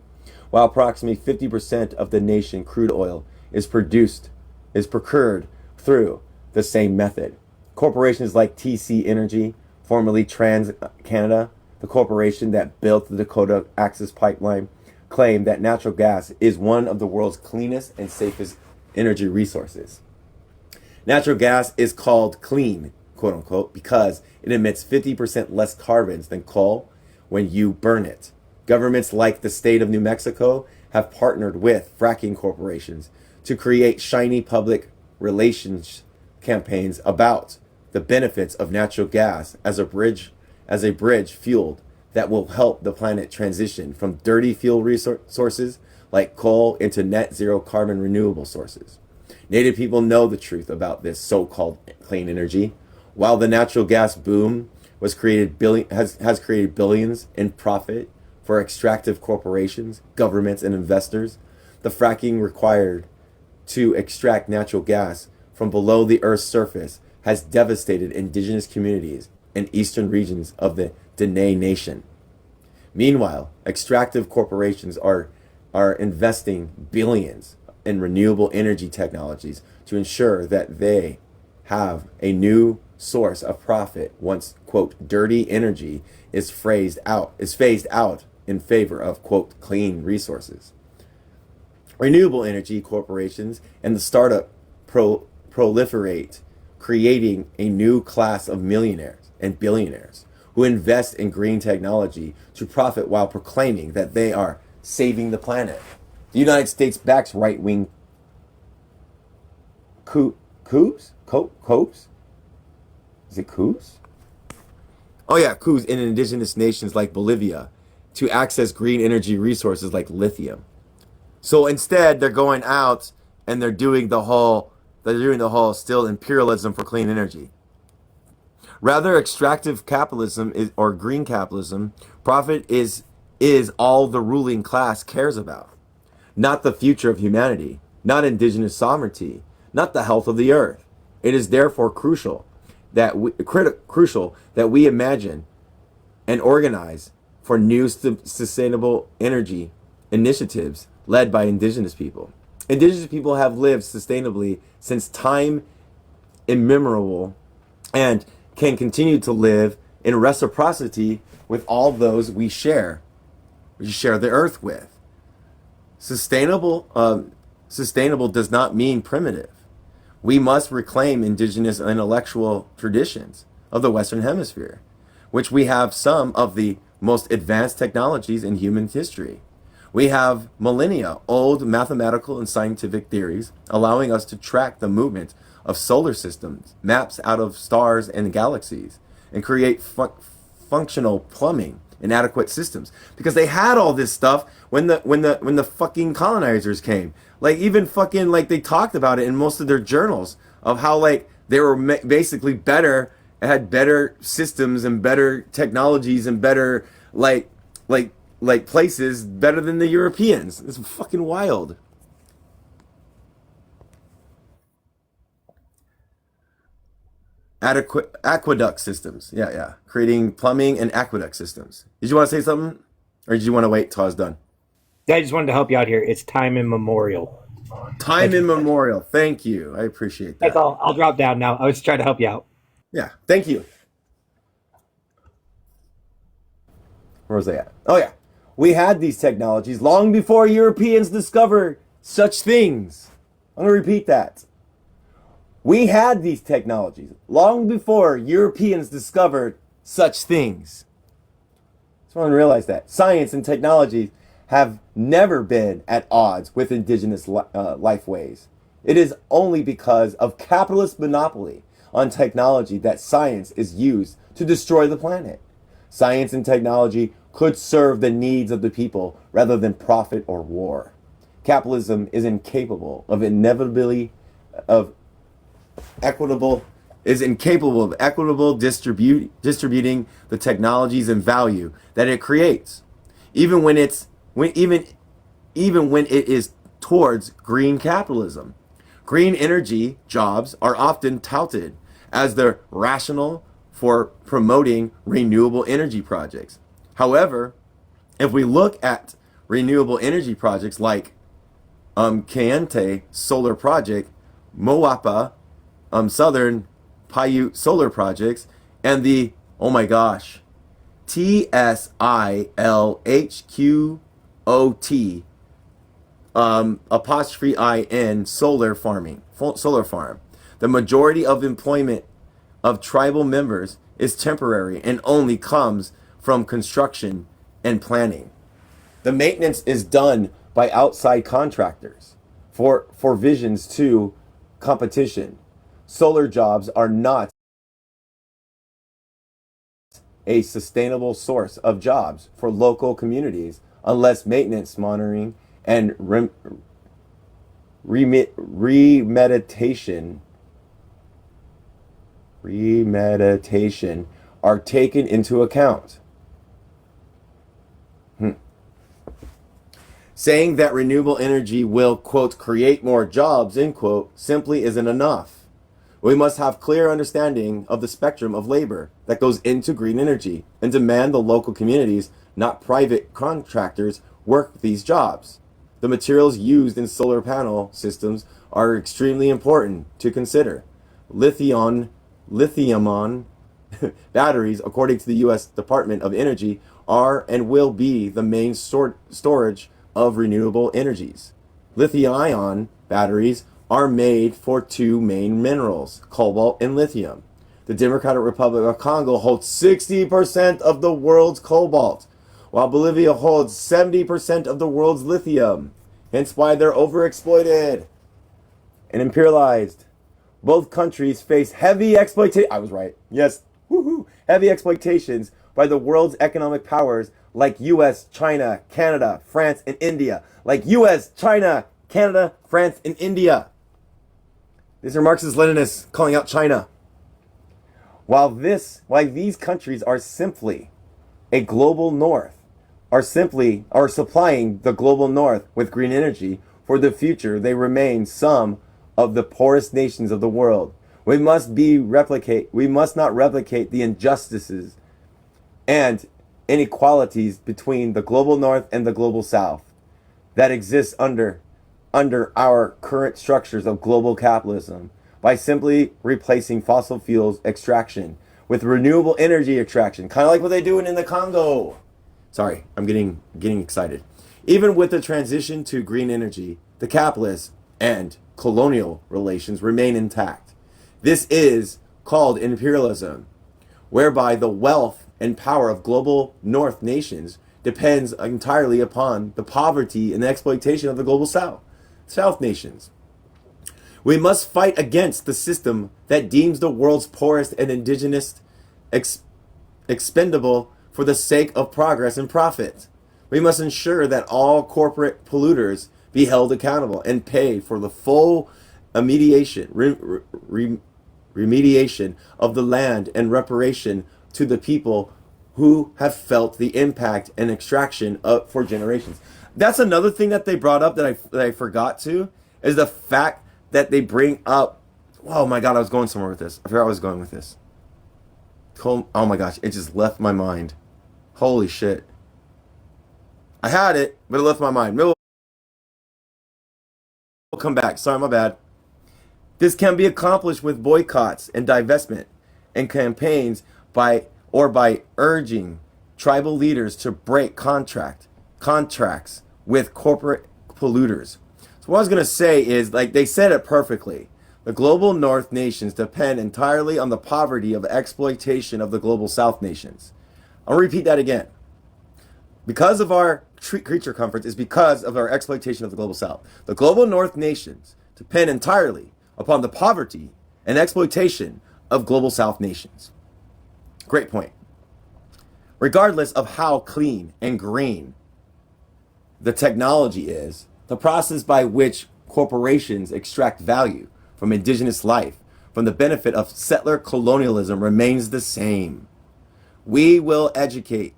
while approximately 50% of the nation crude oil is procured through the same method. Corporations like TC Energy, formerly TransCanada, the corporation that built the Dakota Access Pipeline, claim that natural gas is one of the world's cleanest and safest energy resources. Natural gas is called clean, quote unquote, because it emits 50% less carbons than coal when you burn it. Governments like the state of New Mexico have partnered with fracking corporations to create shiny public relations campaigns about the benefits of natural gas as a bridge fueled that will help the planet transition from dirty fuel resources like coal into net zero carbon renewable sources. Native people know the truth about this so-called clean energy. While the natural gas boom has created billions in profit for extractive corporations, governments, and investors, the fracking required to extract natural gas from below the Earth's surface has devastated indigenous communities in eastern regions of the Dene Nation. Meanwhile, extractive corporations are investing billions in renewable energy technologies to ensure that they have a new source of profit once, quote, dirty energy is phased out in favor of, quote, clean resources. Renewable energy corporations and the startup proliferate, creating a new class of millionaires and billionaires who invest in green technology to profit while proclaiming that they are saving the planet. The United States backs right-wing coups? Is it coups? Oh yeah, coups in indigenous nations like Bolivia to access green energy resources like lithium. So instead, they're going out and they're doing the whole still imperialism for clean energy. Rather, extractive capitalism or green capitalism, profit is all the ruling class cares about, not the future of humanity, not indigenous sovereignty, not the health of the earth. It is therefore crucial that we imagine and organize for new sustainable energy initiatives led by indigenous people. Indigenous people have lived sustainably since time immemorial and can continue to live in reciprocity with all those we share the earth with. Sustainable does not mean primitive. We must reclaim indigenous intellectual traditions of the Western Hemisphere, which we have some of the most advanced technologies in human history. We have millennia old mathematical and scientific theories allowing us to track the movement of solar systems, maps out of stars and galaxies, and create functional plumbing in adequate systems. Because they had all this stuff when the fucking colonizers came. Like even fucking like they talked about it in most of their journals of how like they were basically better, had better systems and better technologies and better like places better than the Europeans. It's fucking wild. Adequate aqueduct systems. Yeah. Creating plumbing and aqueduct systems. Did you want to say something? Or did you want to wait till I was done? I just wanted to help you out here. It's time immemorial. Time immemorial. Thank you. I appreciate That's that. all. I'll drop down now. I was trying to help you out. Yeah. Thank you. Where was I at? Oh, yeah. We had these technologies long before Europeans discovered such things. I'm going to repeat that. We had these technologies long before Europeans discovered such things. Just want to realize that. Science and technology have never been at odds with indigenous life ways. It is only because of capitalist monopoly on technology that science is used to destroy the planet. Science and technology could serve the needs of the people rather than profit or war. Capitalism is incapable of equitable distributing the technologies and value that it creates, even when it is towards green capitalism. Green energy jobs are often touted as the rationale for promoting renewable energy projects. However, if we look at renewable energy projects like Kayente Solar Project, Moapa Southern Paiute Solar Projects, and the, oh my gosh, TSILHQOT apostrophe IN solar farm. The majority of employment of tribal members is temporary and only comes from construction and planning. The maintenance is done by outside contractors for visions to competition. Solar jobs are not a sustainable source of jobs for local communities unless maintenance, monitoring, and remediation are taken into account. Saying that renewable energy will, quote, create more jobs, end quote, simply isn't enough. We must have clear understanding of the spectrum of labor that goes into green energy and demand the local communities not private contractors, work these jobs. The materials used in solar panel systems are extremely important to consider. Lithium-ion batteries, according to the U.S. Department of Energy, are and will be the main storage of renewable energies. Lithium-ion batteries are made for two main minerals, cobalt and lithium. The Democratic Republic of Congo holds 60% of the world's cobalt, while Bolivia holds 70% of the world's lithium. Hence why they're overexploited and imperialized. Both countries face heavy exploitation. I was right. Yes. Woohoo. Heavy exploitations by the world's economic powers like US, China, Canada, France, and India. Like US, China, Canada, France, and India. These are Marxist-Leninists calling out China. While these countries are simply a global north, are supplying the global north with green energy for the future, they remain some of the poorest nations of the world. We must not replicate the injustices and inequalities between the global north and the global south that exists under our current structures of global capitalism by simply replacing fossil fuels extraction with renewable energy extraction, kind of like what they're doing in the Congo. Sorry, I'm getting excited. Even with the transition to green energy, the capitalist and colonial relations remain intact. This is called imperialism, whereby the wealth and power of global North nations depends entirely upon the poverty and the exploitation of the global South nations. We must fight against the system that deems the world's poorest and indigenous expendable for the sake of progress and profit. We must ensure that all corporate polluters be held accountable and pay for the full remediation of the land and reparation to the people who have felt the impact and extraction for generations. That's another thing that they brought up that I forgot to, is the fact that they bring up, oh my God, I was going somewhere with this. I forgot I was going with this. Oh my gosh, it just left my mind. Holy shit. I had it, but it left my mind. Maybe we'll come back. Sorry, my bad. This can be accomplished with boycotts and divestment and campaigns by urging tribal leaders to break contracts with corporate polluters. So what I was going to say is, like, they said it perfectly. The global North nations depend entirely on the poverty of exploitation of the global South nations. I'll repeat that again. Because of our creature comforts is because of our exploitation of the global South. The global North nations depend entirely upon the poverty and exploitation of global South nations. Great point. Regardless of how clean and green the technology is, the process by which corporations extract value from indigenous life from the benefit of settler colonialism remains the same. We will educate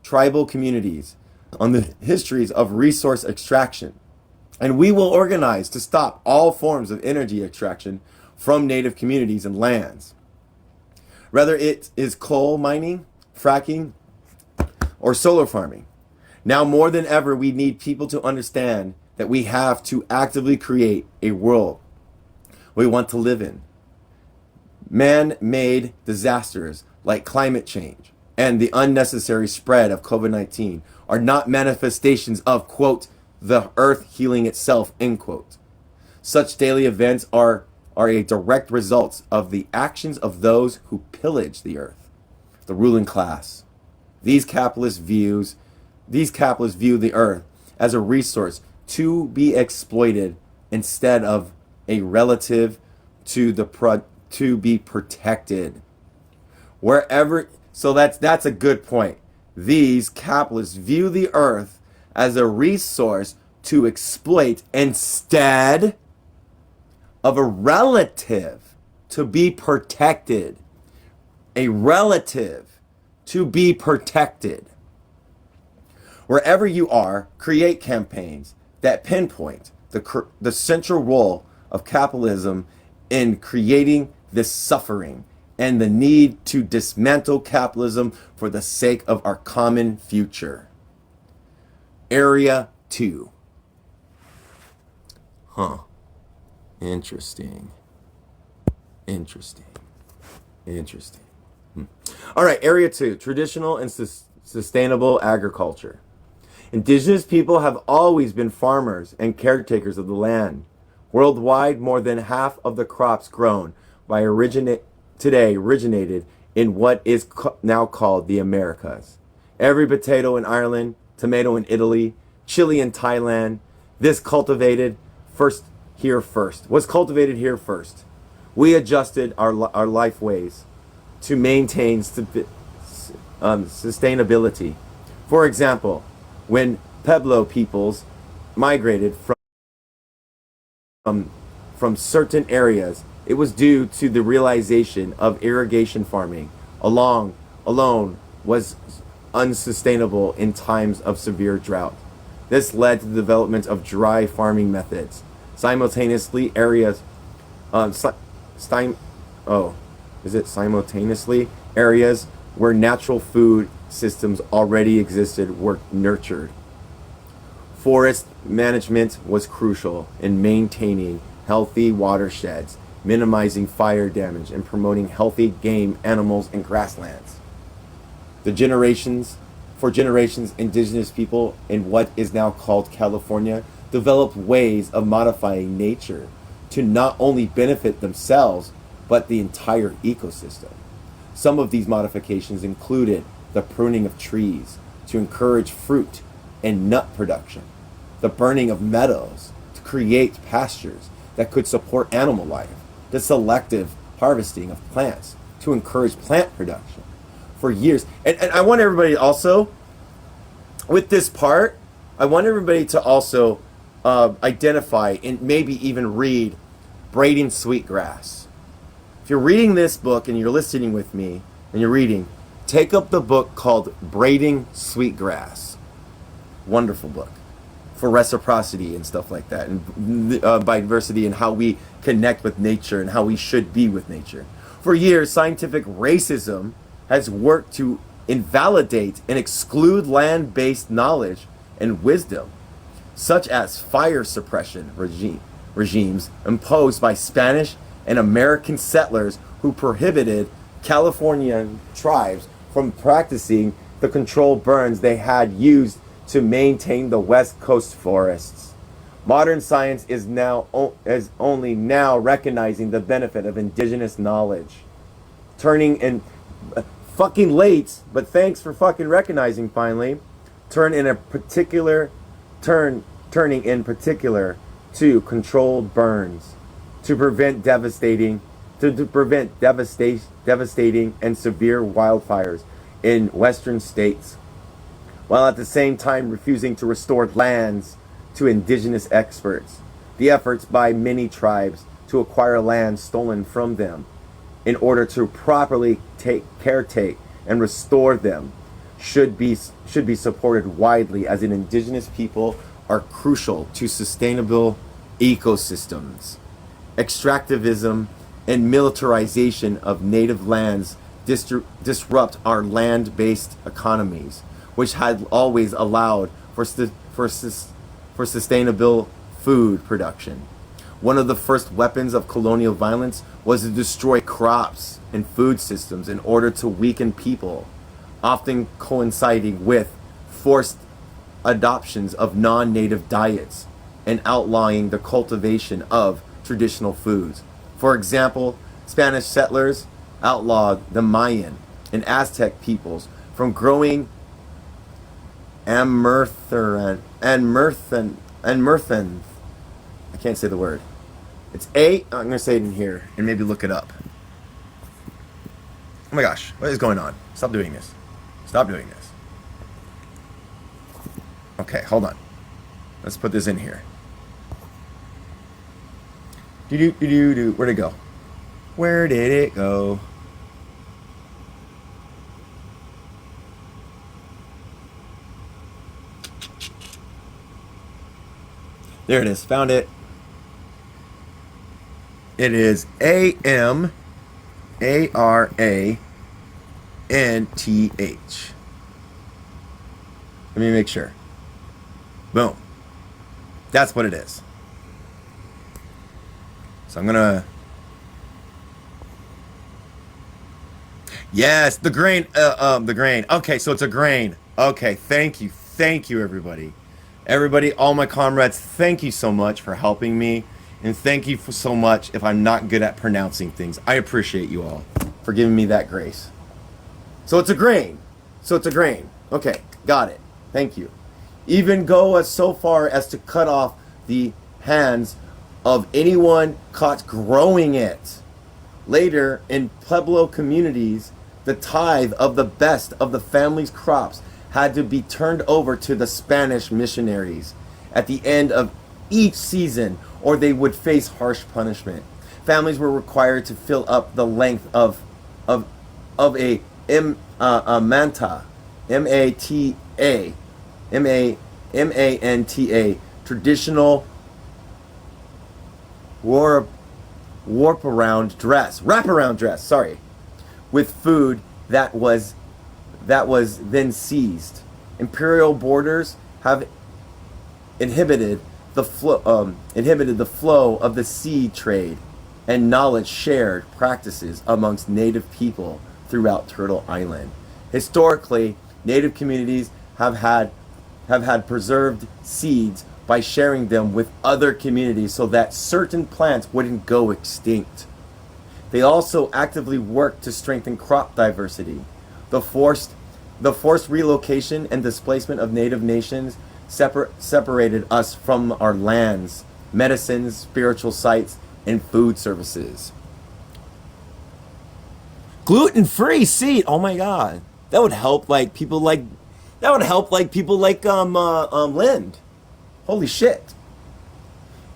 tribal communities on the histories of resource extraction, and we will organize to stop all forms of energy extraction from native communities and lands. Whether it is coal mining, fracking, or solar farming. Now more than ever, we need people to understand that we have to actively create a world we want to live in. Man-made disasters like climate change and the unnecessary spread of COVID-19 are not manifestations of, quote, the earth healing itself, end quote. Such daily events are a direct result of the actions of those who pillage the earth, the ruling class. These capitalists view the earth as a resource to be exploited instead of a relative to be protected. So that's a good point. These capitalists view the earth as a resource to exploit instead of a relative to be protected. A relative to be protected. Wherever you are, create campaigns that pinpoint the central role of capitalism in creating this suffering and the need to dismantle capitalism for the sake of our common future. Area 2. Huh. Interesting. All right, Area 2, traditional and sustainable agriculture. Indigenous people have always been farmers and caretakers of the land. Worldwide, more than half of the crops grown today originated in what is now called the Americas. Every potato in Ireland, tomato in Italy, chili in Thailand, was cultivated here first. We adjusted our life ways to maintain sustainability. For example, when Pueblo peoples migrated from certain areas, it was due to the realization of irrigation farming alone was unsustainable in times of severe drought. This led to the development of dry farming methods. Simultaneously, areas where natural food systems already existed were nurtured. Forest management was crucial in maintaining healthy watersheds, minimizing fire damage, and promoting healthy game, animals, and grasslands. For generations, indigenous people in what is now called California developed ways of modifying nature to not only benefit themselves, but the entire ecosystem. Some of these modifications included the pruning of trees to encourage fruit and nut production, the burning of meadows to create pastures that could support animal life, the selective harvesting of plants to encourage plant production. For years, and I want everybody also, with this part, I want everybody to also identify and maybe even read Braiding Sweetgrass. If you're reading this book and you're listening with me and you're reading, take up the book called Braiding Sweetgrass. Wonderful book for reciprocity and stuff like that, and biodiversity and how we connect with nature and how we should be with nature. For years, scientific racism has worked to invalidate and exclude land-based knowledge and wisdom, such as fire suppression regimes imposed by Spanish and American settlers who prohibited Californian tribes from practicing the controlled burns they had used to maintain the West Coast forests. Modern science is only now recognizing the benefit of indigenous knowledge. Turning in fucking late, but thanks for fucking recognizing finally. Turning in particular to controlled burns to prevent devastating and severe wildfires in western states, while at the same time refusing to restore lands to indigenous experts. The efforts by many tribes to acquire land stolen from them in order to properly caretake and restore them should be supported widely, as in indigenous people are crucial to sustainable ecosystems. Extractivism and militarization of native lands disrupt our land-based economies, which had always allowed for sustainable food production. One of the first weapons of colonial violence was to destroy crops and food systems in order to weaken people, often coinciding with forced adoptions of non-native diets and outlawing the cultivation of traditional foods. For example, Spanish settlers outlawed the Mayan and Aztec peoples from growing amurthan. I can't say the word. I'm going to say it in here and maybe look it up. Oh my gosh, what is going on? Stop doing this. Okay, hold on. Let's put this in here. Where'd it go? Where did it go? There it is. Found it. It is AM Aranth. Let me make sure. Boom. That's what it is. So I'm gonna. Yes, the grain. The grain. Okay, so it's a grain. Okay, thank you, everybody. Everybody, all my comrades, thank you so much for helping me, and thank you for so much if I'm not good at pronouncing things. I appreciate you all for giving me that grace. So it's a grain. Okay, got it. Thank you. Even go as so far as to cut off the hands of anyone caught growing it. Later, in Pueblo communities, the tithe of the best of the family's crops had to be turned over to the Spanish missionaries at the end of each season, or they would face harsh punishment. Families were required to fill up the length of a manta, M-A-T-A, M-A-N-T-A, traditional wraparound dress, sorry, with food that was then seized. Imperial borders have inhibited the flow of the seed trade and knowledge shared practices amongst native people throughout Turtle Island. Historically, native communities have had preserved seeds by sharing them with other communities so that certain plants wouldn't go extinct. They also actively worked to strengthen crop diversity. The forced relocation and displacement of native nations separated us from our lands, medicines, spiritual sites, and food services. Gluten-free seed. Oh my God, that would help people like Lind. Holy shit.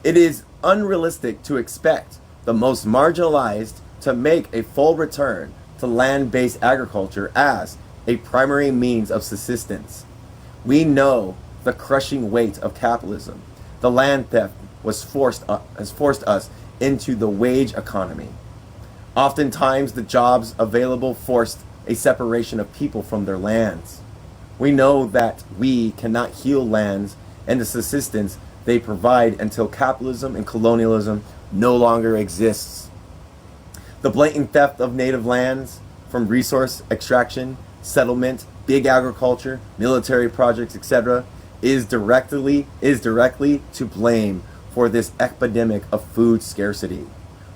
It is unrealistic to expect the most marginalized to make a full return to land-based agriculture as a primary means of subsistence. We know the crushing weight of capitalism. The land theft has forced us into the wage economy. Oftentimes, the jobs available forced a separation of people from their lands. We know that we cannot heal lands and the subsistence they provide until capitalism and colonialism no longer exists. The blatant theft of native lands from resource extraction, settlement, big agriculture, military projects, etc., is directly to blame for this epidemic of food scarcity.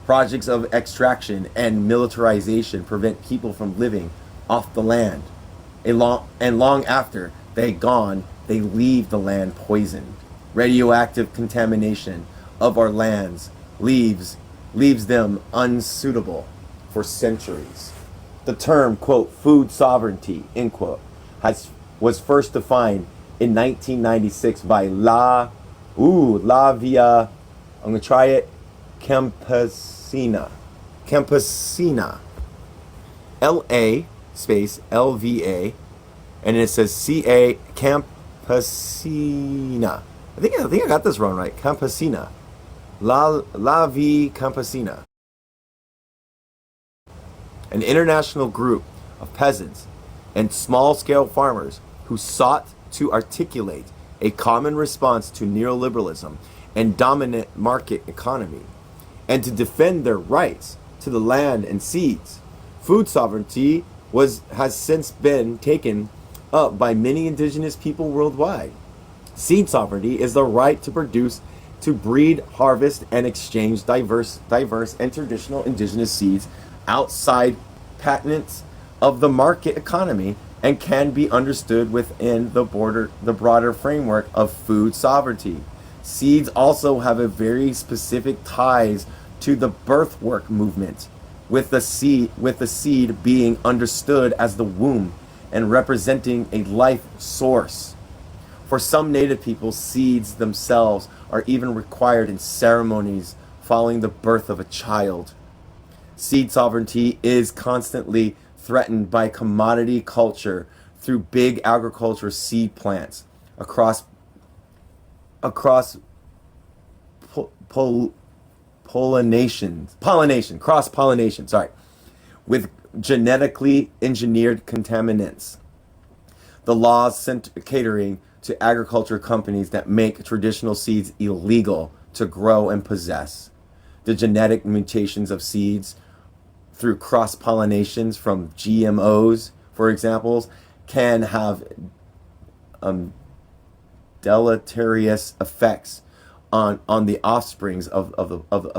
Projects of extraction and militarization prevent people from living off the land. Long after they're gone, they leave the land poisoned. Radioactive contamination of our lands leaves them unsuitable for centuries. The term, quote, food sovereignty, end quote, was first defined in 1996 by La Via, I'm going to try it, Campesina. L-A space L-V-A, and it says C-A, Campesina. I think I got this wrong, right? Campesina. La Vie Campesina. An international group of peasants and small-scale farmers who sought to articulate a common response to neoliberalism and dominant market economy, and to defend their rights to the land and seeds. Food sovereignty has since been taken up by many indigenous people worldwide. Seed sovereignty is the right to produce, to breed, harvest, and exchange diverse and traditional indigenous seeds outside patents of the market economy, and can be understood within the broader framework of food sovereignty. Seeds also have a very specific ties to the birthwork movement, with the seed being understood as the womb and representing a life source. For some native people, seeds themselves are even required in ceremonies following the birth of a child. Seed sovereignty is constantly threatened by commodity culture through big agriculture seed plants across cross-pollination, with genetically engineered contaminants. The laws catering to agriculture companies that make traditional seeds illegal to grow and possess. The genetic mutations of seeds through cross pollinations from GMOs, for example, can have deleterious effects on the offsprings of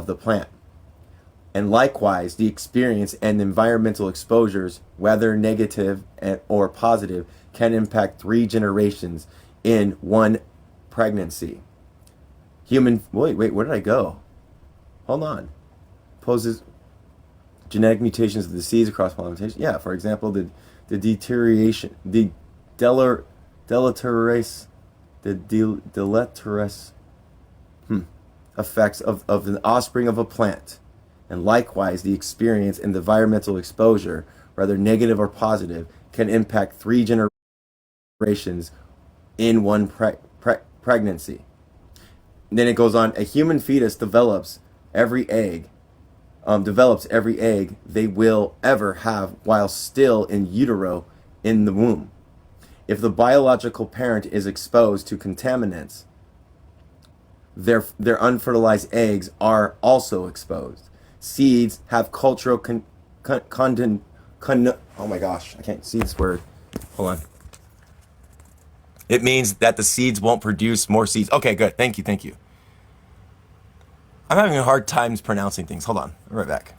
the plant. And likewise, the experience and environmental exposures, whether negative or positive, can impact 3 generations in one pregnancy. Wait, where did I go? Hold on. Poses genetic mutations of the seeds across pollination. Yeah, for example, the deterioration, the deleterious, deleterious effects of the offspring of a plant, and likewise the experience and the environmental exposure, whether negative or positive, can impact 3 generations in one pregnancy. And then it goes on, a human fetus develops every egg they will ever have while still in utero in the womb. If the biological parent is exposed to contaminants, their unfertilized eggs are also exposed. Seeds have cultural oh my gosh, I can't see this word. Hold on. It means that the seeds won't produce more seeds. Okay, good. Thank you. I'm having a hard time pronouncing things. Hold on. I'll be right back.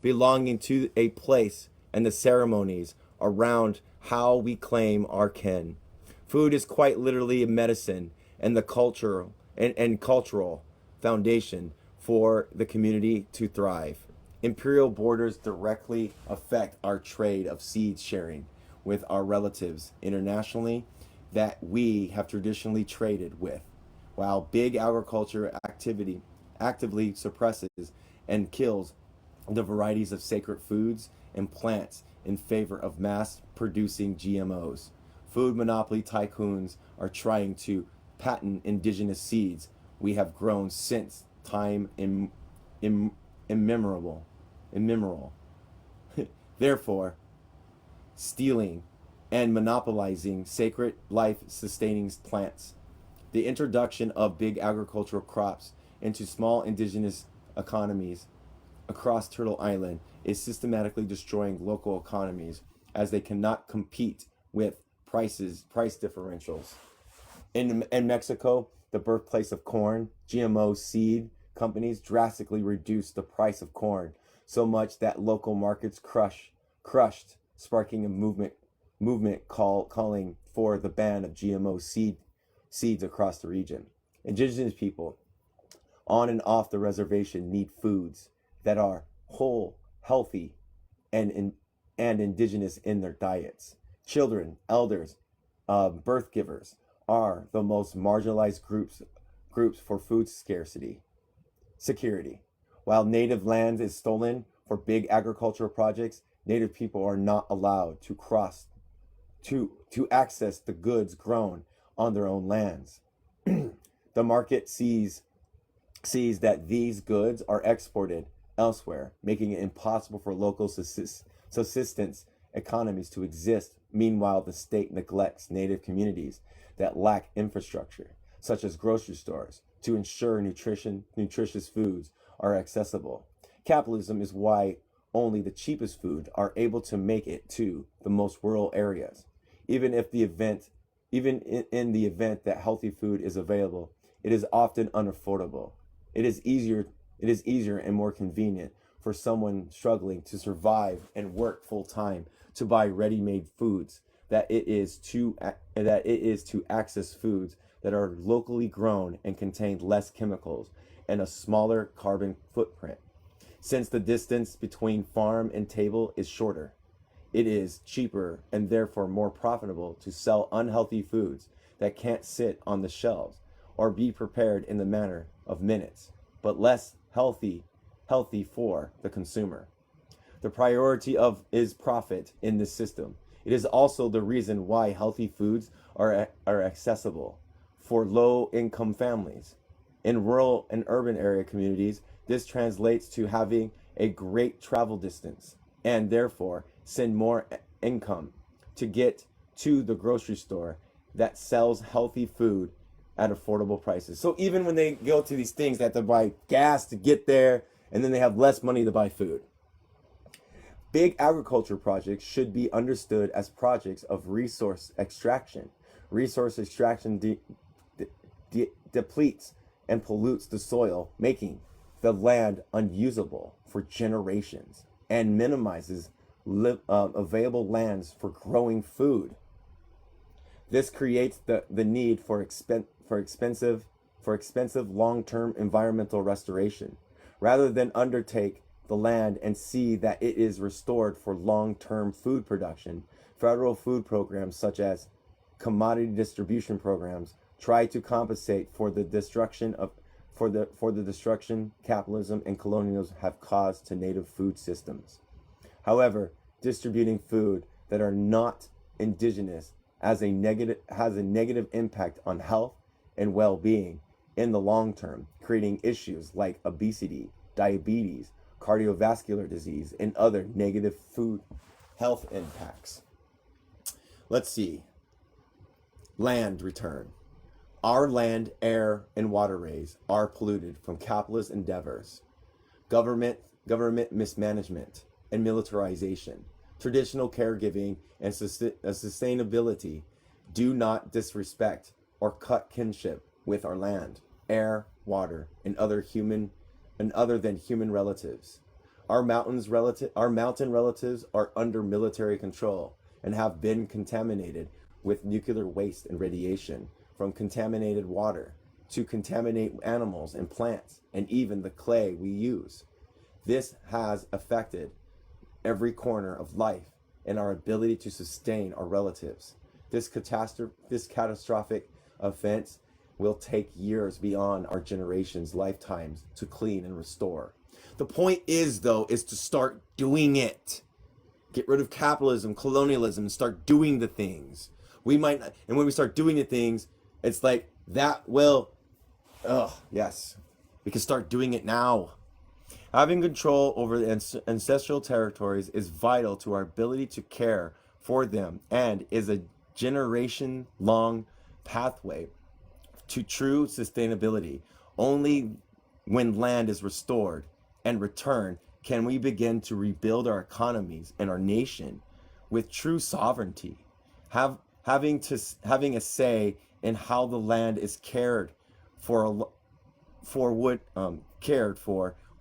Belonging to a place and the ceremonies around how we claim our kin. Food is quite literally a medicine and the cultural foundation for the community to thrive. Imperial borders directly affect our trade of seed sharing with our relatives internationally that we have traditionally traded with, while big agriculture actively suppresses and kills the varieties of sacred foods and plants in favor of mass producing GMOs. Food monopoly tycoons are trying to patent indigenous seeds we have grown since time immemorial. Therefore, stealing and monopolizing sacred life sustaining plants. The introduction of big agricultural crops into small indigenous economies across Turtle Island is systematically destroying local economies as they cannot compete with price differentials. In Mexico, the birthplace of corn, GMO seed companies drastically reduced the price of corn so much that local markets crushed, sparking a movement calling for the ban of GMO seeds across the region. Indigenous people on and off the reservation need foods that are whole, healthy, and indigenous in their diets. Children, elders, birth givers are the most marginalized groups for food security. While native land is stolen for big agricultural projects, native people are not allowed to access the goods grown on their own lands. The market sees that these goods are exported elsewhere, making it impossible for local subsistence economies to exist. Meanwhile, the state neglects native communities that lack infrastructure, such as grocery stores, to ensure nutritious foods are accessible. Capitalism is why only the cheapest food are able to make it to the most rural areas. Even in the event that healthy food is available, it is often unaffordable. It is easier and more convenient for someone struggling to survive and work full time to buy ready-made foods that it is to access foods that are locally grown and contain less chemicals and a smaller carbon footprint. Since the distance between farm and table is shorter, it is cheaper and therefore more profitable to sell unhealthy foods that can't sit on the shelves or be prepared in the manner of minutes, but less healthy for the consumer. The priority of is profit in this system. It is also the reason why healthy foods are accessible for low income families. In rural and urban area communities, this translates to having a great travel distance and therefore send more income to get to the grocery store that sells healthy food at affordable prices. So even when they go to these things, they have to buy gas to get there, and then they have less money to buy food. Big agriculture projects should be understood as projects of resource extraction. Resource extraction depletes and pollutes the soil, making the land unusable for generations and minimizes available lands for growing food. This creates the need for expensive long-term environmental restoration. Rather than undertake the land and see that it is restored for long-term food production, federal food programs such as commodity distribution programs try to compensate for the destruction capitalism and colonialism have caused to native food systems. However, distributing food that are not indigenous has a negative impact on health and well-being in the long term, creating issues like obesity, diabetes, cardiovascular disease, and other negative food health impacts. Let's see. Land return. Our land, air, and waterways are polluted from capitalist endeavors, government mismanagement, and militarization. Traditional caregiving and sustainability do not disrespect or cut kinship with our land, air, water, and other than human relatives. Our mountain relatives are under military control and have been contaminated with nuclear waste and radiation, from contaminated water to contaminate animals and plants and even the clay we use. This has affected every corner of life and our ability to sustain our relatives. This catastrophic offense will take years beyond our generation's lifetimes to clean and restore. The point is, though, is to start doing it. Get rid of capitalism, colonialism, and start doing the things. We might not, and when we start doing the things, it's like that will, yes, we can start doing it now. Having control over the ancestral territories is vital to our ability to care for them and is a generation-long pathway to true sustainability. Only when land is restored and returned can we begin to rebuild our economies and our nation with true sovereignty. Having a say in how the land is cared for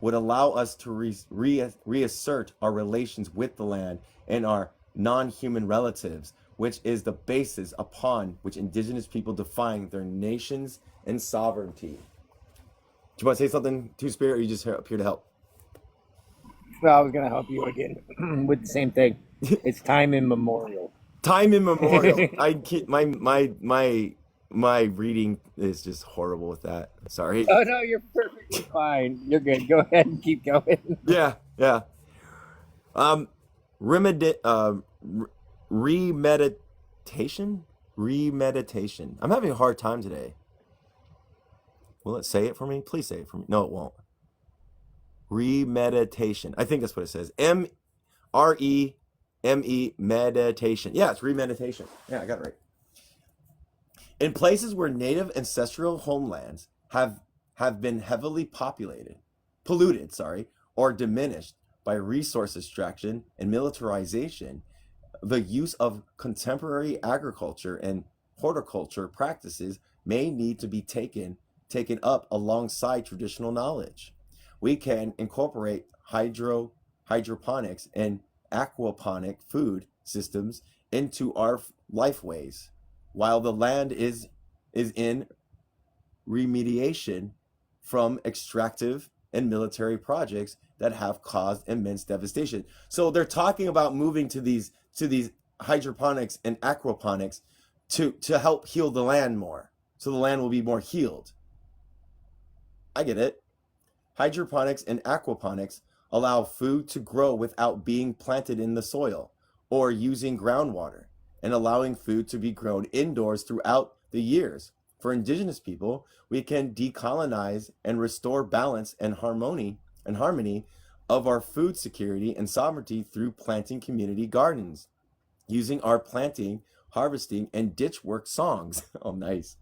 would allow us to reassert our relations with the land and our non-human relatives, which is the basis upon which indigenous people define their nations and sovereignty. Do you want to say something, Two-Spirit, or are you just up here to help? Well, I was going to help you again with the same thing. It's time immemorial. Time immemorial. My reading is just horrible with that. Sorry. Oh, no, you're perfectly fine. You're good. Go ahead and keep going. Yeah. Remeditation. I'm having a hard time today. Will it say it for me? Please say it for me. No, it won't. Remeditation. I think that's what it says. MREME meditation. Yeah, it's remeditation. Yeah, I got it right. In places where native ancestral homelands have been heavily polluted, or diminished by resource extraction and militarization, the use of contemporary agriculture and horticulture practices may need to be taken up alongside traditional knowledge. We can incorporate hydroponics and aquaponic food systems into our lifeways, while the land is in remediation from extractive and military projects that have caused immense devastation. So they're talking about moving to these hydroponics and aquaponics to help heal the land more. So the land will be more healed. I get it. Hydroponics and aquaponics allow food to grow without being planted in the soil or using groundwater, and allowing food to be grown indoors throughout the years. For indigenous people, we can decolonize and restore balance and harmony of our food security and sovereignty through planting community gardens, using our planting, harvesting, and ditch work songs. Oh, nice.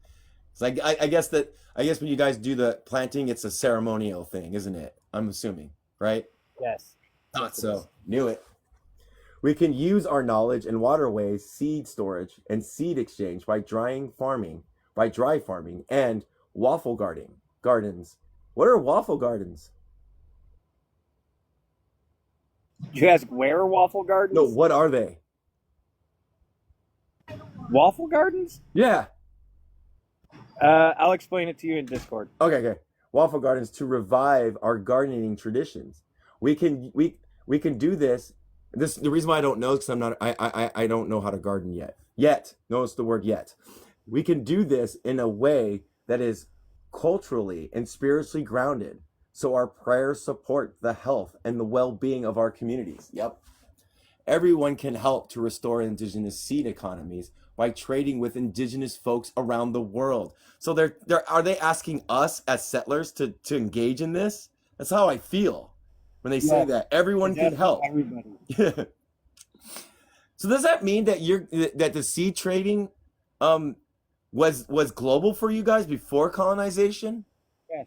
So I guess when you guys do the planting, it's a ceremonial thing, isn't it? I'm assuming, right? Yes. Thought Yes, it so. is. Knew it. We can use our knowledge in waterways, seed storage, and seed exchange by dry farming, and waffle gardens. What are waffle gardens? Did you ask where Waffle No, Gardens? what are they? Waffle Gardens? Yeah. I'll explain it to you in Discord. Okay. Waffle gardens to revive our gardening traditions. We can do this. The reason why I don't know is because I don't know how to garden yet. Yet. Notice the word yet. We can do this in a way that is culturally and spiritually grounded, so our prayers support the health and the well-being of our communities. Yep. Everyone can help to restore indigenous seed economies by trading with indigenous folks around the world. So are they asking us as settlers to engage in this? That's how I feel when they say Yes. that everyone can help. Everybody. So does that mean that the seed trading was global for you guys before colonization? Yes.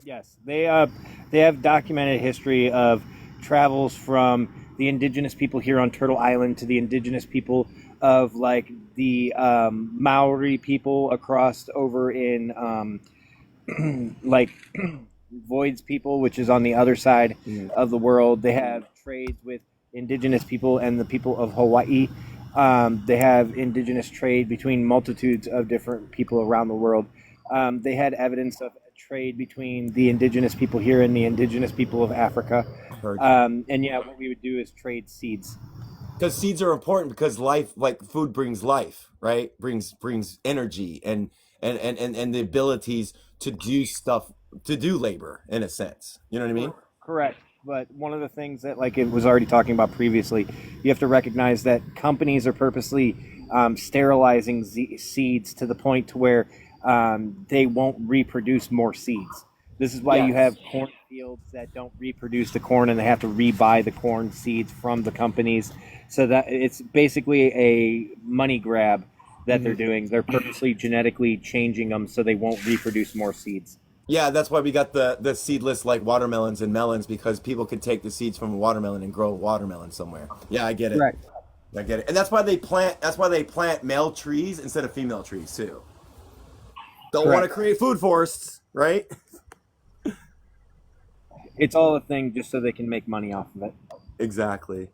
Yes. They have documented history of travels from the indigenous people here on Turtle Island to the indigenous people of like the Maori people across over in like Void's people, which is on the other side of the world. They have trades with indigenous people and the people of Hawaii. They have indigenous trade between multitudes of different people around the world. They had evidence of trade between the indigenous people here and the indigenous people of Africa. Heard. And yeah, what we would do is trade seeds. Because seeds are important, because life, like food, brings life, right? Brings energy and the abilities to do stuff, to do labor in a sense. You know what I mean? Correct. But one of the things that, like it was already talking about previously, you have to recognize that companies are purposely sterilizing seeds to the point to where they won't reproduce more seeds. This is why you have cornfields that don't reproduce the corn, and they have to rebuy the corn seeds from the companies. So that it's basically a money grab that they're doing. They're purposely genetically changing them so they won't reproduce more seeds. Yeah, that's why we got the seedless like watermelons and melons, because people could take the seeds from a watermelon and grow a watermelon somewhere. Yeah, I get it. Right. I get it. And that's why they plant male trees instead of female trees too. Don't want to Correct. create food forests, right? It's all a thing just so they can make money off of it. Exactly.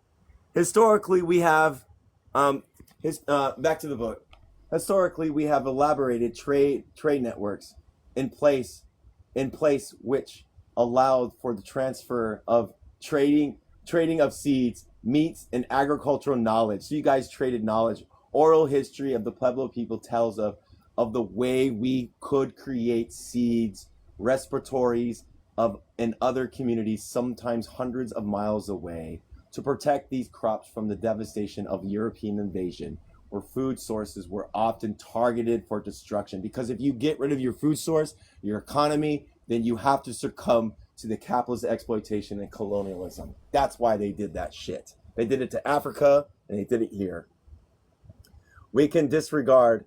Historically, we have back to the book. Historically, we have elaborated trade networks in place which allowed for the transfer of trading of seeds, meats, and agricultural knowledge. So you guys traded knowledge. Oral history of the Pueblo people tells of the way we could create seeds, respiratories of in other communities, sometimes hundreds of miles away, to protect these crops from the devastation of European invasion, where food sources were often targeted for destruction. Because if you get rid of your food source, your economy, then you have to succumb to the capitalist exploitation and colonialism. That's why they did that shit. They did it to Africa, and they did it here. We can disregard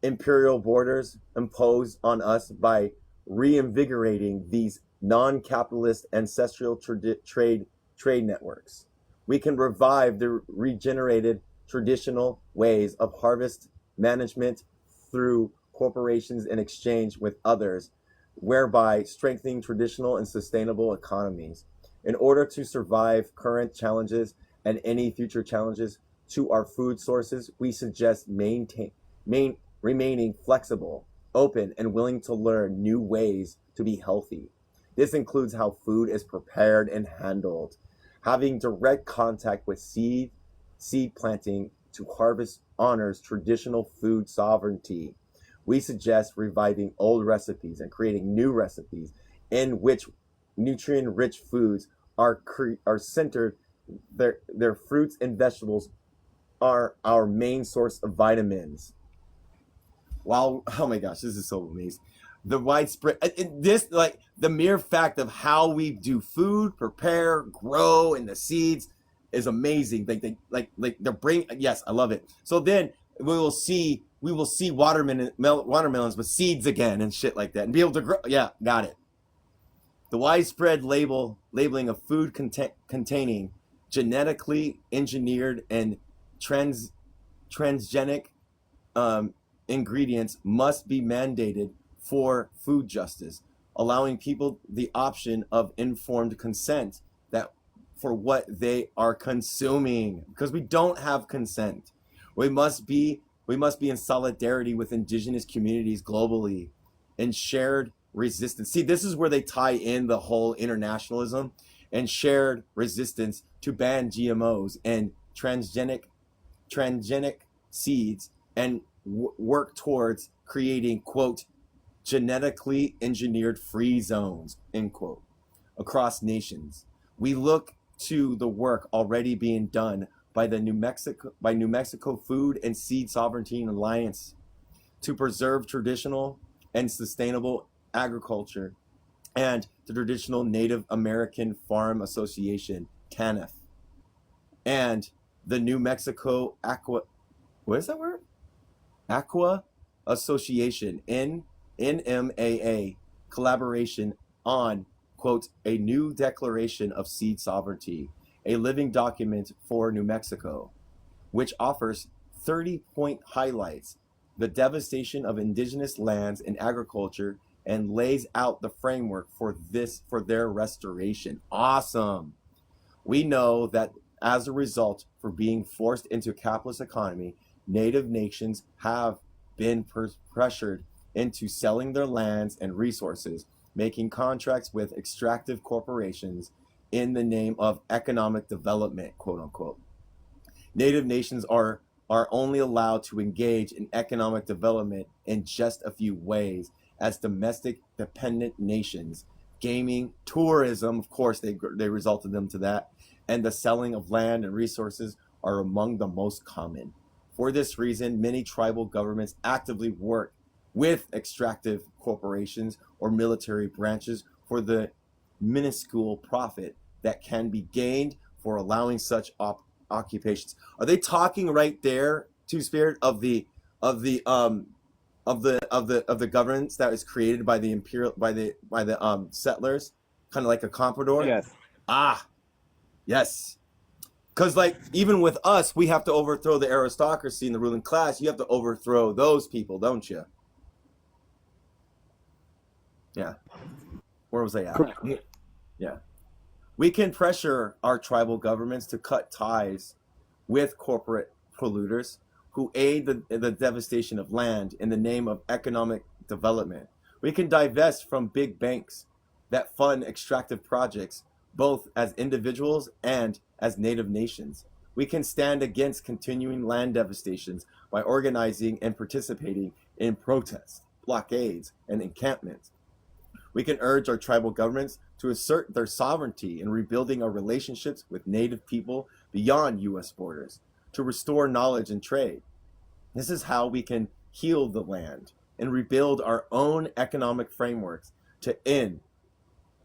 imperial borders imposed on us by reinvigorating these non-capitalist ancestral trade networks. We can revive the regenerated traditional ways of harvest management through corporations in exchange with others, whereby strengthening traditional and sustainable economies. In order to survive current challenges and any future challenges, to our food sources, we suggest remaining flexible, open, and willing to learn new ways to be healthy. This includes how food is prepared and handled, having direct contact with seed planting to harvest honors traditional food sovereignty. We suggest reviving old recipes and creating new recipes in which nutrient-rich foods are centered. Their fruits and vegetables are our main source of vitamins. Wow! Oh my gosh, this is so amazing. The widespread this like the mere fact of how we do food, prepare, grow, and the seeds is amazing. Like they're bring. Yes, I love it. So then we will see watermelons with seeds again and shit like that, and be able to grow. Yeah, got it. The widespread labeling of food containing genetically engineered and transgenic ingredients must be mandated for food justice, allowing people the option of informed consent that for what they are consuming, because we don't have consent. We must be in solidarity with indigenous communities globally and shared resistance. See, this is where they tie in the whole internationalism and shared resistance to ban GMOs and transgenic seeds and work towards creating, quote, genetically engineered free zones, end quote, across nations. We look to the work already being done by New Mexico Food and Seed Sovereignty Alliance to preserve traditional and sustainable agriculture, and the traditional Native American Farm Association, TANF, and the New Mexico what is that word? Aqua Association, NMAA, collaboration on, quote, a new declaration of seed sovereignty, a living document for New Mexico, which offers 30-point highlights the devastation of indigenous lands and agriculture and lays out the framework for their restoration. Awesome. We know that as a result, for being forced into a capitalist economy, Native nations have been pressured into selling their lands and resources, making contracts with extractive corporations in the name of economic development, quote unquote. Native nations are only allowed to engage in economic development in just a few ways as domestic dependent nations. Gaming, tourism, of course, they resulted them to that, and the selling of land and resources are among the most common. For this reason, many tribal governments actively work with extractive corporations or military branches for the minuscule profit that can be gained for allowing such occupations. Are they talking right there, Two Spirit, of the governance that was created by the settlers, kind of like a comprador? Yes. Yes. Because, like, even with us, we have to overthrow the aristocracy and the ruling class. You have to overthrow those people, don't you? Yeah. Where was I at? Correct. Yeah. We can pressure our tribal governments to cut ties with corporate polluters who aid the devastation of land in the name of economic development. We can divest from big banks that fund extractive projects, both as individuals and as native nations. We can stand against continuing land devastations by organizing and participating in protests, blockades, and encampments. We can urge our tribal governments to assert their sovereignty in rebuilding our relationships with native people beyond U.S. borders, to restore knowledge and trade. This is how we can heal the land and rebuild our own economic frameworks to end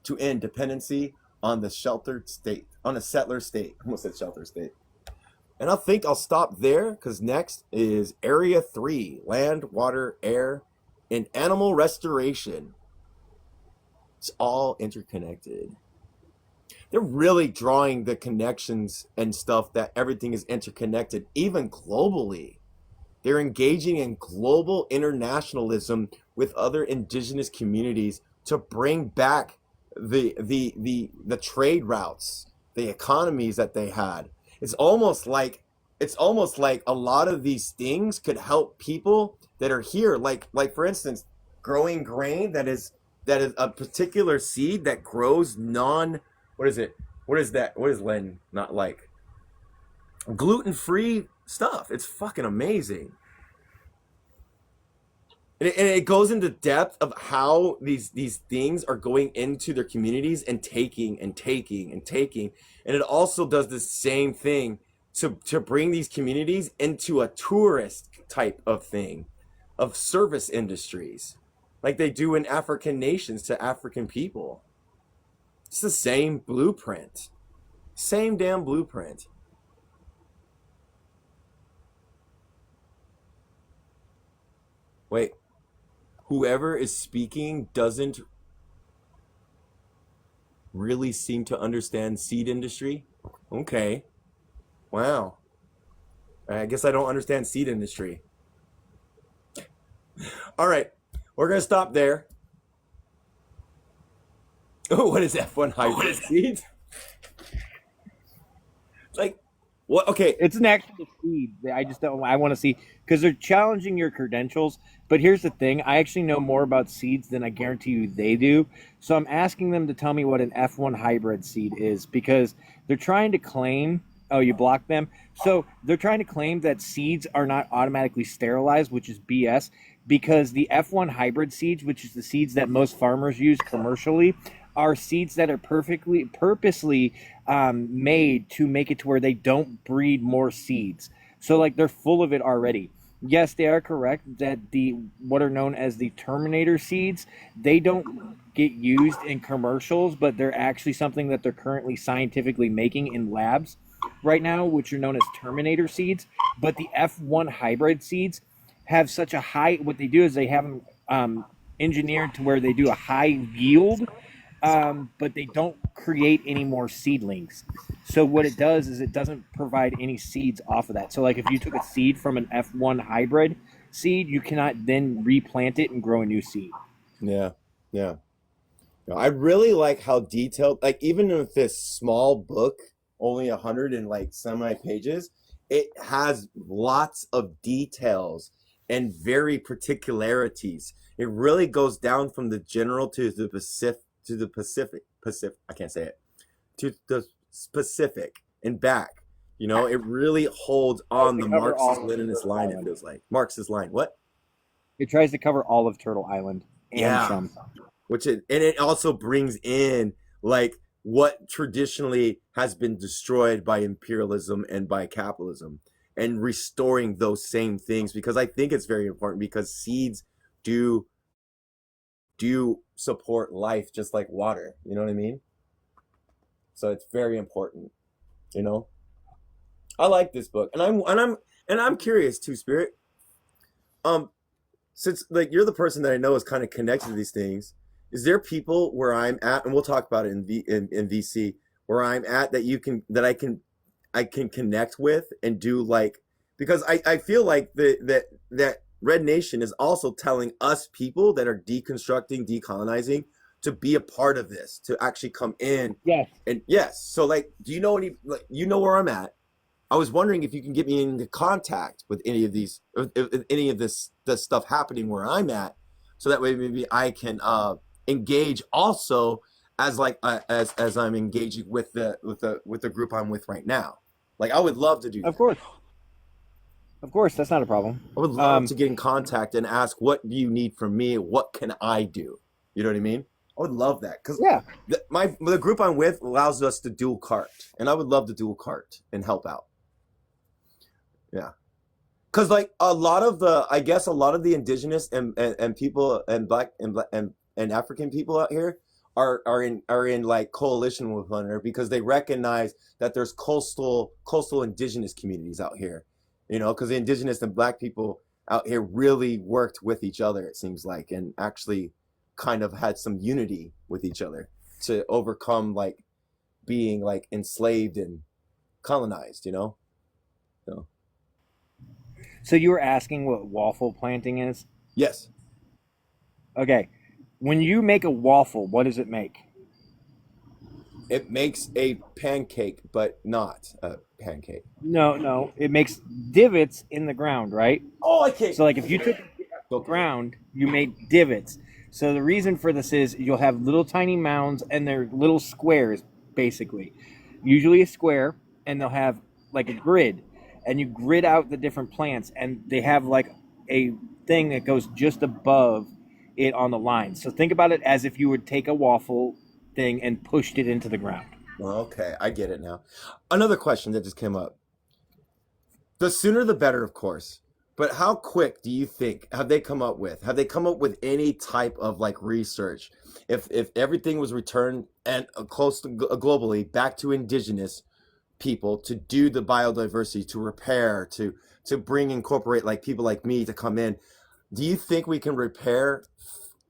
dependency on the settler state. I almost said shelter state. And I think I'll stop there, because next is Area 3, Land, Water, Air, and Animal Restoration. It's all interconnected. They're really drawing the connections and stuff, that everything is interconnected, even globally. They're engaging in global internationalism with other indigenous communities to bring back the trade routes, the economies that they had. It's almost like it's almost like a lot of these things could help people that are here. Like for instance, growing grain that is a particular seed that grows non. What is it? What is that? What is Len not like? Gluten free stuff. It's fucking amazing. And it goes into depth of how these things are going into their communities and taking and taking and taking. And it also does the same thing to bring these communities into a tourist type of thing, of service industries, like they do in African nations to African people. It's the same blueprint. Same damn blueprint. Wait, whoever is speaking doesn't really seem to understand seed industry? Okay. Wow. I guess I don't understand seed industry. All right. We're going to stop there. Oh, what is F1 hybrid seed? Like, what? Okay. It's an actual seed. I just don't. I want to see because they're challenging your credentials. But here's the thing: I actually know more about seeds than I guarantee you they do. So I'm asking them to tell me what an F1 hybrid seed is because they're trying to claim. Oh, you blocked them. So they're trying to claim that seeds are not automatically sterilized, which is BS. Because the F1 hybrid seeds, which is the seeds that most farmers use commercially, are seeds that are perfectly purposely made to make it to where they don't breed more seeds. So like they're full of it already. Yes, they are correct that the what are known as the Terminator seeds, they don't get used in commercials, but they're actually something that they're currently scientifically making in labs right now, which are known as Terminator seeds. But the F1 hybrid seeds have such a high. What they do is they have them engineered to where they do a high yield, but they don't create any more seedlings. So what it does is it doesn't provide any seeds off of that. So like if you took a seed from an F1 hybrid seed, you cannot then replant it and grow a new seed. Yeah. Yeah. No, I really like how detailed, like even with this small book, only 100 and like semi pages, it has lots of details and very particularities. It really goes down from the general to the Pacific. I can't say it. To the specific and back. You know, it really holds on the Marxist Leninist line. It feels like Marxist line. What? It tries to cover all of Turtle Island and Yeah. some. And it also brings in like what traditionally has been destroyed by imperialism and by capitalism and restoring those same things, because I think it's very important, because seeds do support life just like water, you know what I mean? So it's very important, you know. I like this book, and I'm curious too, Spirit. Um, since like you're the person that I know is kind of connected to these things, is there people where I'm at, and we'll talk about it in VC, where I'm at that I can connect with and do like, because I feel like that Red Nation is also telling us people that are deconstructing, decolonizing, to be a part of this, to actually come in. Yes. And yes, so like, do you know any, like, you know where I'm at? I was wondering if you can get me into contact with any of these, if any of this stuff happening where I'm at, so that way maybe I can engage also as like as I'm engaging with the group I'm with right now. Like I would love to do that. Of course. Of course, that's not a problem. I would love to get in contact and ask, what do you need from me? What can I do? You know what I mean? I would love that, because Yeah. the group I'm with allows us to dual cart, and I would love to dual cart and help out. Yeah, because like a lot of the, I guess a lot of the indigenous and people and black and African people out here are in like coalition with one another, because they recognize that there's coastal indigenous communities out here, you know, because the indigenous and black people out here really worked with each other, it seems like, and actually kind of had some unity with each other to overcome like being like enslaved and colonized, you know. So So you were asking what waffle planting is? yes. Okay. When you make a waffle, what does it make? It makes a pancake, but not a pancake. No, no, it makes divots in the ground, right? Oh, I can't. So like if you took the Okay. ground, you made divots. So the reason for this is you'll have little tiny mounds and they're little squares basically. Usually a square and they'll have like a grid and you grid out the different plants and they have like a thing that goes just above it on the line. So think about it as if you would take a waffle thing and pushed it into the ground. Okay, I get it now. Another question that just came up. The sooner the better, of course. But how quick do you think have they come up with? Have they come up with any type of like research? If everything was returned and close to globally back to indigenous people to do the biodiversity, to repair, to bring incorporate like people like me to come in, do you think we can repair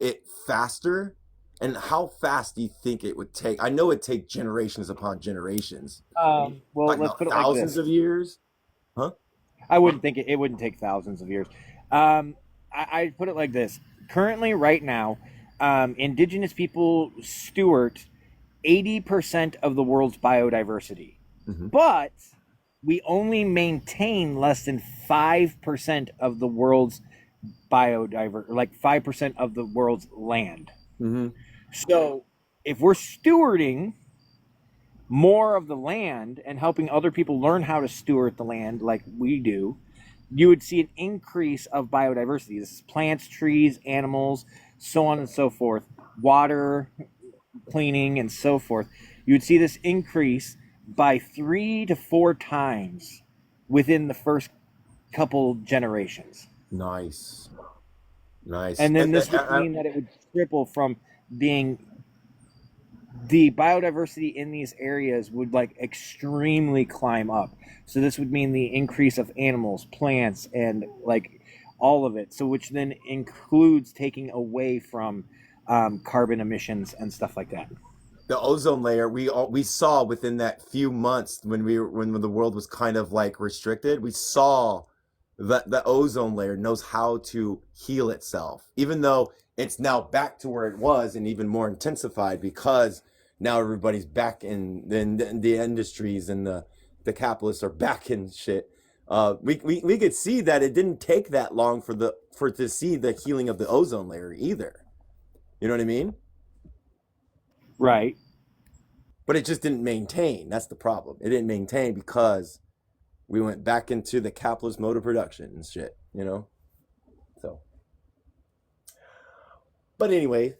it faster? And how fast do you think it would take? I know it take generations upon generations. Are you Well, talking let's about put it like thousands this. of years? Huh? I wouldn't think it wouldn't take thousands of years. I put it like this. Currently, right now, indigenous people steward 80% of the world's biodiversity. Hmm. But we only maintain less than 5% of the world's biodiversity, like 5% of the world's land. Hmm. So if we're stewarding more of the land and helping other people learn how to steward the land like we do, you would see an increase of biodiversity. This is plants, trees, animals, so on and so forth, water, cleaning, and so forth. You would see this increase by 3 to 4 times within the first couple generations. Nice, nice. And then this would mean that it would triple from being the biodiversity in these areas would like extremely climb up. So this would mean the increase of animals, plants, and like all of it. So which then includes taking away from carbon emissions and stuff like that. The ozone layer we saw within that few months when when the world was kind of like restricted, we saw that the ozone layer knows how to heal itself, even though it's now back to where it was and even more intensified because now everybody's back in the industries and the capitalists are back in shit. We could see that it didn't take that long for to see the healing of the ozone layer either. You know what I mean? Right. But it just didn't maintain. That's the problem. It didn't maintain because we went back into the capitalist mode of production and shit, you know? So, but anyway, do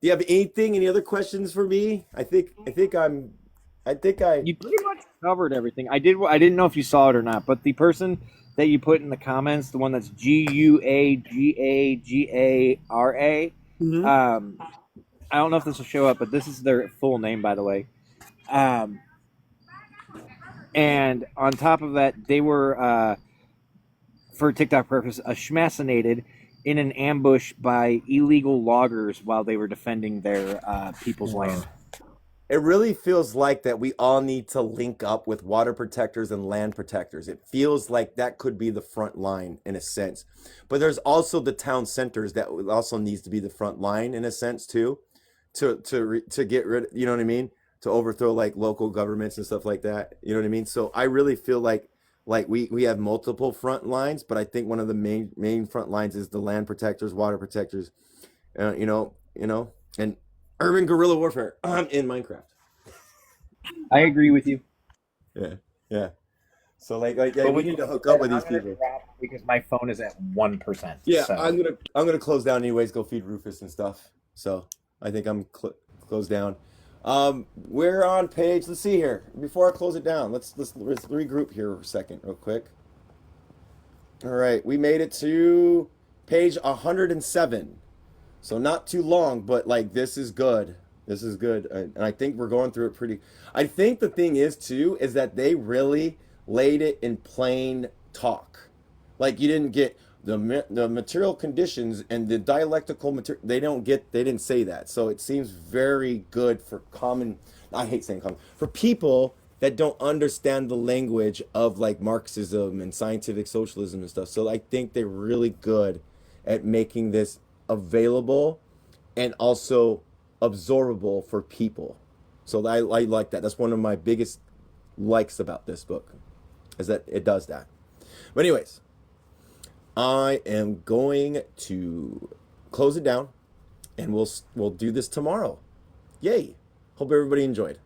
you have any other questions for me? I think I, You pretty much covered everything. I didn't know if you saw it or not, but the person that you put in the comments, the one that's Guagara. Mhm. Um, I don't know if this will show up, but this is their full name, by the way. Um, and on top of that, they were, for TikTok purpose, assassinated in an ambush by illegal loggers while they were defending their people's land. It really feels like that we all need to link up with water protectors and land protectors. It feels like that could be the front line in a sense. But there's also the town centers that also needs to be the front line in a sense too, to get rid, you know what I mean? To overthrow like local governments and stuff like that. You know what I mean? So I really feel like we have multiple front lines, but I think one of the main front lines is the land protectors, water protectors, and urban guerrilla warfare in Minecraft. I agree with you. Yeah, yeah. So yeah, But we with need that to hook up said, with I'm these gonna people. drop because my phone is at 1%. Yeah, So I'm gonna close down anyways. Go feed Rufus and stuff. So I think I'm closed down. We're on page. Let's see here. Before I close it down, let's regroup here for a second, real quick. All right, we made it to page 107. So not too long, but like this is good. This is good, and I think we're going through it pretty. I think the thing is too is that they really laid it in plain talk. Like you didn't get the material conditions and the dialectical material. They didn't say that. So it seems very good for common. I hate saying common for people that don't understand the language of like Marxism and scientific socialism and stuff. So I think they're really good at making this available and also absorbable for people. So I like that. That's one of my biggest likes about this book, is that it does that. But anyways, I am going to close it down, and we'll do this tomorrow. Yay! Hope everybody enjoyed.